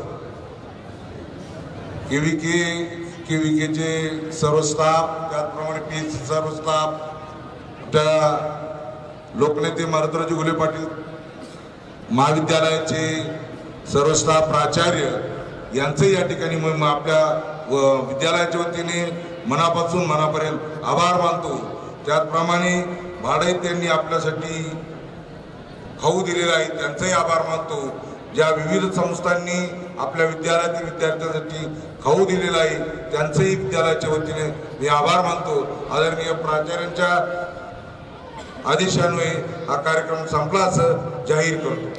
केव्हीकेचे सर्व स्टाफ, त्याचप्रमाणे पीएचसी सर्व स्टाफ, त्या लोकनेते मारुतरावजी घुले पाटील महाविद्यालयाचे सर्व स्टाफ, प्राचार्य यांचंही या ठिकाणी मी आपल्या विद्यालयाच्या वतीने मनापासून मनापर्यंत आभार मानतो। त्याचप्रमाणे भाडे त्यांनी आपल्यासाठी खाऊ दिलेला आहे, त्यांचाही आभार मानतो। ज्या विविध संस्थांनी आपल्या विद्यालयातील विद्यार्थ्यांसाठी खाऊ दिलेला आहे त्यांचंही विद्यालयाच्या वतीने मी आभार मानतो। आदरणीय प्राचार्यांच्या आदेशान्वये हा कार्यक्रम संपला असं जाहीर करतो।